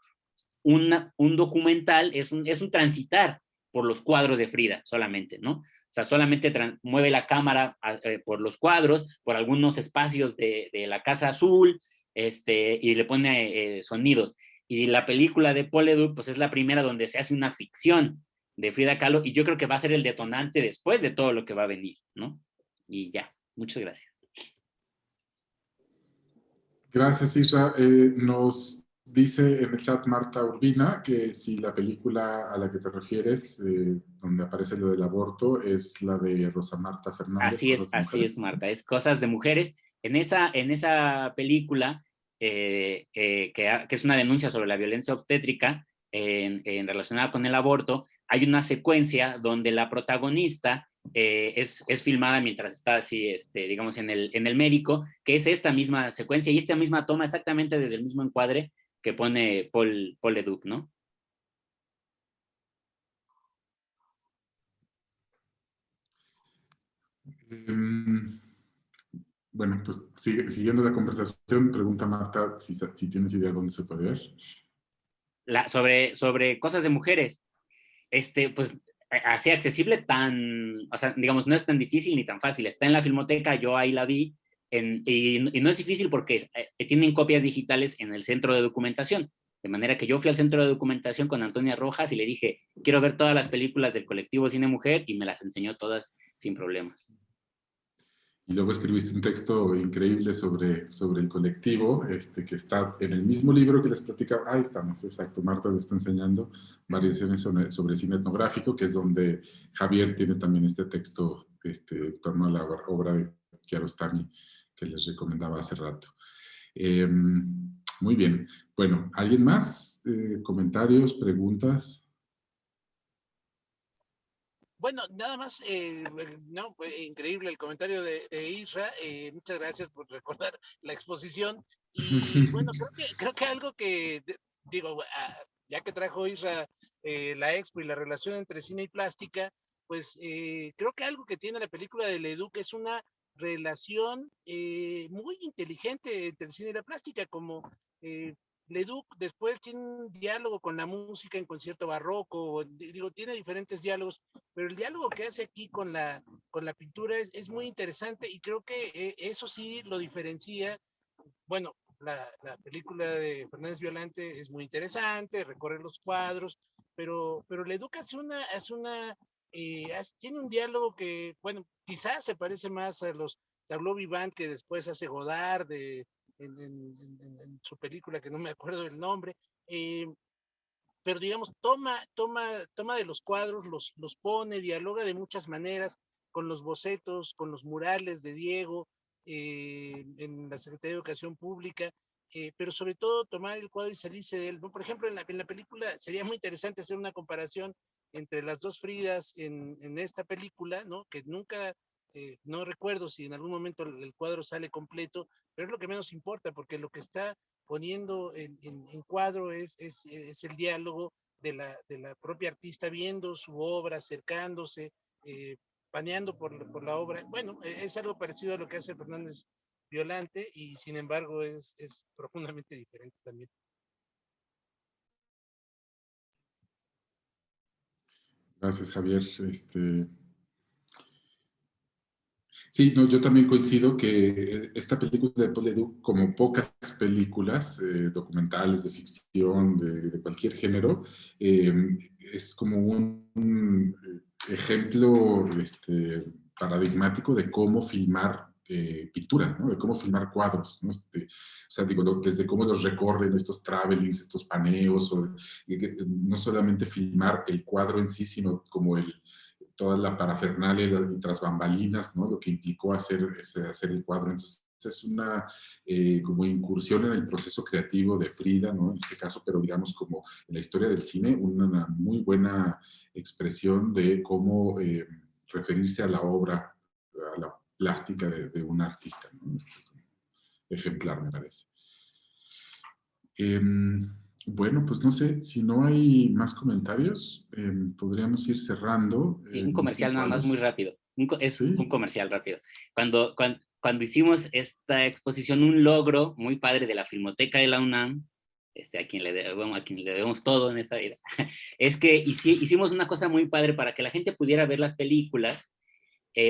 un documental, es un transitar por los cuadros de Frida solamente, ¿no? O sea, solamente mueve la cámara por los cuadros, por algunos espacios de la Casa Azul, y le pone sonidos. Y la película de Paul Leduc, pues es la primera donde se hace una ficción de Frida Kahlo, y yo creo que va a ser el detonante después de todo lo que va a venir, ¿no? Y ya, muchas gracias. Gracias, Isra. Nos dice en el chat Marta Urbina que si la película a la que te refieres, donde aparece lo del aborto, es la de Rosa Marta Fernández. Así es, Marta, es Cosas de Mujeres. En esa película, que es una denuncia sobre la violencia obstétrica relacionada con el aborto, hay una secuencia donde la protagonista es filmada mientras está así, digamos, en el médico, que es esta misma secuencia y esta misma toma exactamente desde el mismo encuadre que pone Paul Leduc, ¿no? Bueno, pues siguiendo la conversación, pregunta Marta si tienes idea de dónde se puede ver. Sobre Cosas de Mujeres, pues así accesible o sea, digamos, no es tan difícil ni tan fácil. Está en la Filmoteca, yo ahí la vi, y no es difícil porque tienen copias digitales en el centro de documentación. De manera que yo fui al centro de documentación con Antonia Rojas y le dije, quiero ver todas las películas del colectivo Cine Mujer, y me las enseñó todas sin problemas. Y luego escribiste un texto increíble sobre el colectivo, que está en el mismo libro que les platicaba. Ahí estamos, exacto. Marta le está enseñando variaciones sobre cine etnográfico, que es donde Javier tiene también este texto en torno a la obra de Kiarostami, que les recomendaba hace rato. Muy bien. Bueno, ¿alguien más? ¿Comentarios, preguntas? Bueno, nada más, no, fue increíble el comentario de Isra, muchas gracias por recordar la exposición, y bueno, creo que algo que, digo, ya que trajo Isra la expo y la relación entre cine y plástica, pues creo que algo que tiene la película de Leduc es una relación muy inteligente entre el cine y la plástica, como Leduc después tiene un diálogo con la música en concierto barroco, digo, tiene diferentes diálogos, pero el diálogo que hace aquí con la pintura es muy interesante, y creo que eso sí lo diferencia. Bueno, la película de Fernández Violante es muy interesante, recorre los cuadros, pero Leduc tiene un diálogo que, bueno, quizás se parece más a los Tableau Vivant que después hace Godard en su película, que no me acuerdo del nombre, pero digamos, toma de los cuadros, los pone, dialoga de muchas maneras con los bocetos, con los murales de Diego en la Secretaría de Educación Pública, pero sobre todo tomar el cuadro y salirse de él, ¿no? Por ejemplo, en la película sería muy interesante hacer una comparación entre las dos Fridas en esta película, ¿no? Que nunca, no recuerdo si en algún momento el cuadro sale completo, pero es lo que menos importa, porque lo que está poniendo en cuadro es el diálogo de la propia artista viendo su obra, acercándose, paneando por la obra. Bueno, es algo parecido a lo que hace Fernández Violante, y sin embargo es profundamente diferente también. Gracias, Javier. Sí, no, yo también coincido que esta película de Paul Leduc, como pocas películas documentales de ficción, de cualquier género, es como un ejemplo paradigmático de cómo filmar pintura, ¿no? De cómo filmar cuadros, ¿no? O sea, digo, desde cómo los recorren estos travelings, estos paneos, no solamente filmar el cuadro en sí, sino como toda la parafernalia y tras bambalinas, ¿no? Lo que implicó hacer el cuadro. Entonces, es una como incursión en el proceso creativo de Frida, ¿no? En este caso, pero digamos como en la historia del cine, una muy buena expresión de cómo referirse a la obra, a la plástica de un artista, ¿no? Ejemplar, me parece. Bueno, pues no sé, si no hay más comentarios, podríamos ir cerrando. Un comercial nada más muy rápido. Es ¿Sí? un comercial rápido. Cuando hicimos esta exposición, un logro muy padre de la Filmoteca de la UNAM, a quien le debemos todo en esta vida, es que hicimos una cosa muy padre para que la gente pudiera ver las películas,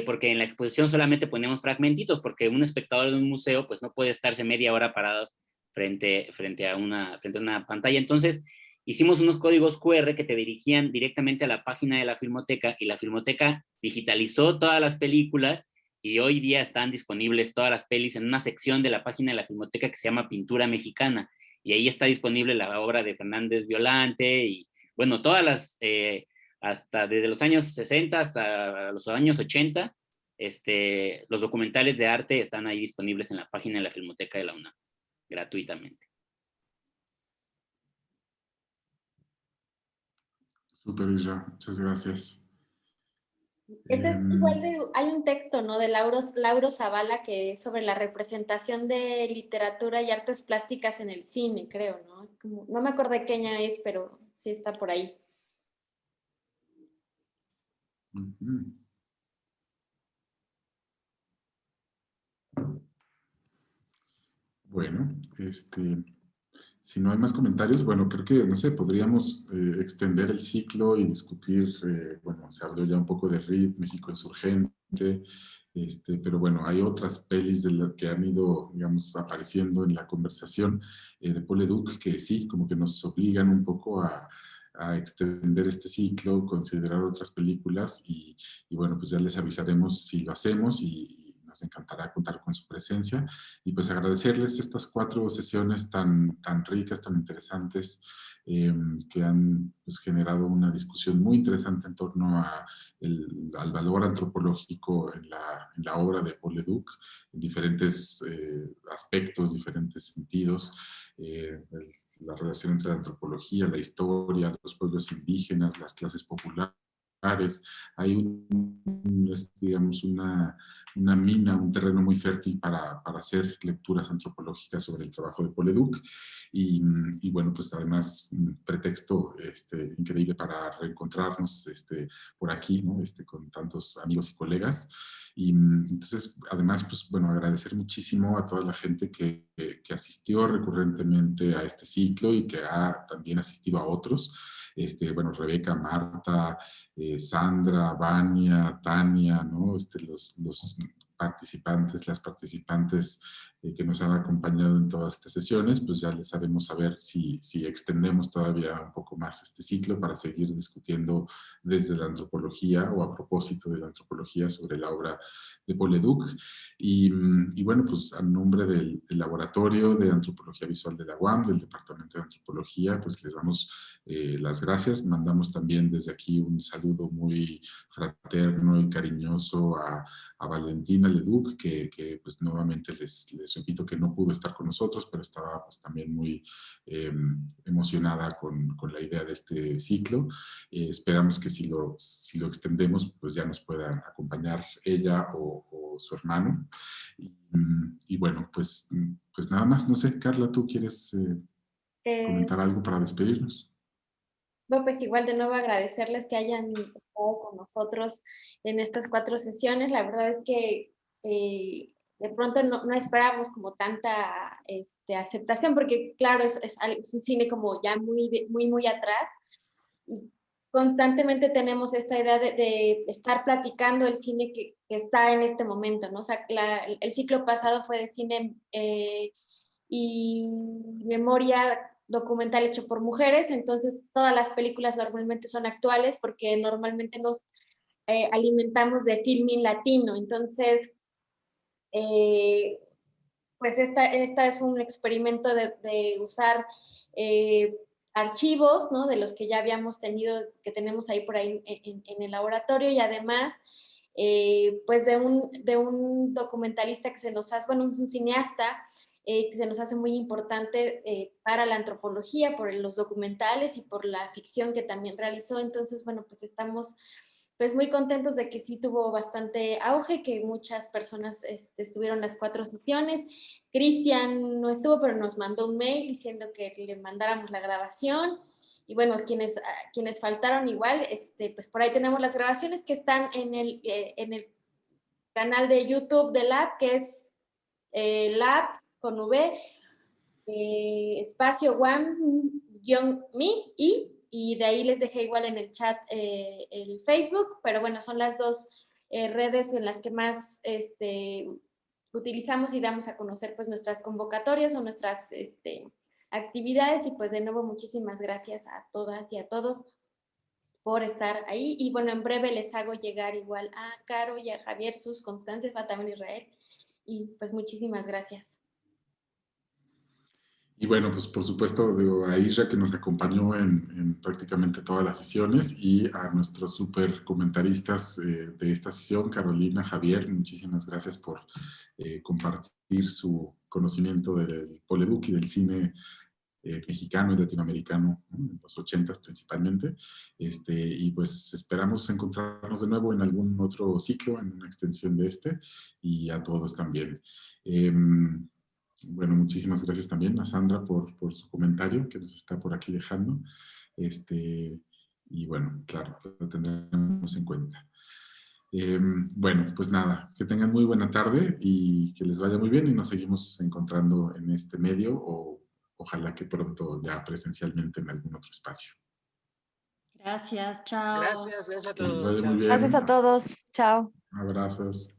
porque en la exposición solamente poníamos fragmentitos, porque un espectador de un museo pues no puede estarse media hora parado frente a una pantalla. Entonces hicimos unos códigos QR que te dirigían directamente a la página de la Filmoteca, y la Filmoteca digitalizó todas las películas y hoy día están disponibles todas las pelis en una sección de la página de la Filmoteca que se llama Pintura Mexicana, y ahí está disponible la obra de Fernández Violante, y bueno, todas las, hasta desde los años 60 hasta los años 80, los documentales de arte están ahí disponibles en la página de la Filmoteca de la UNAM, gratuitamente. Súper, Isra, muchas gracias. Igual hay un texto, ¿no? De Lauro Zavala que es sobre la representación de literatura y artes plásticas en el cine, creo, ¿no? Es como, no me acuerdo de qué año es, pero sí está por ahí. Bueno, si no hay más comentarios, bueno, creo que, no sé, podríamos extender el ciclo y discutir, bueno, se habló ya un poco de RID, México Insurgente, pero bueno, hay otras pelis de las que han ido, digamos, apareciendo en la conversación de Paul Leduc que sí, como que nos obligan un poco a extender este ciclo, considerar otras películas y bueno, pues ya les avisaremos si lo hacemos y nos encantará contar con su presencia y pues agradecerles estas 4 sesiones tan ricas, tan interesantes, que han pues, generado una discusión muy interesante en torno al valor antropológico en la obra de Paul Leduc, en diferentes aspectos, diferentes sentidos, la relación entre la antropología, la historia, los pueblos indígenas, las clases populares. Hay digamos, una mina, un terreno muy fértil para hacer lecturas antropológicas sobre el trabajo de Paul Leduc y bueno, pues además un pretexto increíble para reencontrarnos por aquí, ¿no? Con tantos amigos y colegas. Y entonces, además, pues bueno, agradecer muchísimo a toda la gente que asistió recurrentemente a este ciclo y que ha también asistido a otros. Bueno, Rebeca, Marta, Sandra, Vania, Tania, ¿no? Los participantes, las participantes que nos han acompañado en todas estas sesiones, pues ya les haremos saber si extendemos todavía un poco más este ciclo para seguir discutiendo desde la antropología o a propósito de la antropología sobre la obra de Paul Leduc. Y bueno, pues a nombre del Laboratorio de Antropología Visual de la UAM, del Departamento de Antropología, pues les damos las gracias. Mandamos también desde aquí un saludo muy fraterno y cariñoso a Valentina Leduc, que pues nuevamente les repito que no pudo estar con nosotros, pero estaba pues también muy emocionada con la idea de este ciclo. Esperamos que si lo extendemos, pues ya nos pueda acompañar ella o su hermano. Y bueno, pues nada más, no sé, Carla, ¿tú quieres comentar algo para despedirnos? Bueno, pues igual de nuevo agradecerles que hayan estado con nosotros en estas 4 sesiones. La verdad es que de pronto no esperábamos como tanta aceptación, porque claro, es un cine como ya muy atrás. Y constantemente tenemos esta idea de estar platicando el cine que está en este momento, ¿no? O sea, el ciclo pasado fue de cine y memoria documental hecho por mujeres, entonces todas las películas normalmente son actuales porque normalmente nos alimentamos de filming latino, entonces pues esta es un experimento de usar archivos, ¿no? De los que ya habíamos tenido, que tenemos ahí por ahí en el laboratorio y además pues de un documentalista que se nos hace, bueno, un cineasta que se nos hace muy importante para la antropología, por los documentales y por la ficción que también realizó. Entonces, bueno, pues estamos pues muy contentos de que sí tuvo bastante auge, que muchas personas estuvieron las 4 sesiones. Cristian no estuvo, pero nos mandó un mail diciendo que le mandáramos la grabación. Y bueno, quienes faltaron igual, pues por ahí tenemos las grabaciones que están en el canal de YouTube de Lab, que es Lab con V, espacio one-me y de ahí les dejé igual en el chat el Facebook, pero bueno, son las 2 redes en las que más utilizamos y damos a conocer pues nuestras convocatorias o nuestras actividades y pues de nuevo muchísimas gracias a todas y a todos por estar ahí. Y bueno, en breve les hago llegar igual a Caro y a Javier sus constancias, a también Israel. Y pues muchísimas gracias. Y bueno, pues por supuesto, digo, a Isra que nos acompañó en prácticamente todas las sesiones y a nuestros súper comentaristas de esta sesión, Carolina, Javier, muchísimas gracias por compartir su conocimiento del Poleduc y del cine mexicano y latinoamericano, ¿no? En los 80 principalmente. Y pues esperamos encontrarnos de nuevo en algún otro ciclo, en una extensión de y a todos también. Bueno, muchísimas gracias también a Sandra por su comentario que nos está por aquí dejando. Y bueno, claro, lo tendremos en cuenta. Bueno, pues nada, que tengan muy buena tarde y que les vaya muy bien y nos seguimos encontrando en este medio o ojalá que pronto ya presencialmente en algún otro espacio. Gracias, chao. Gracias a Que les todos. vaya muy bien. Gracias a todos. Chao. Abrazos.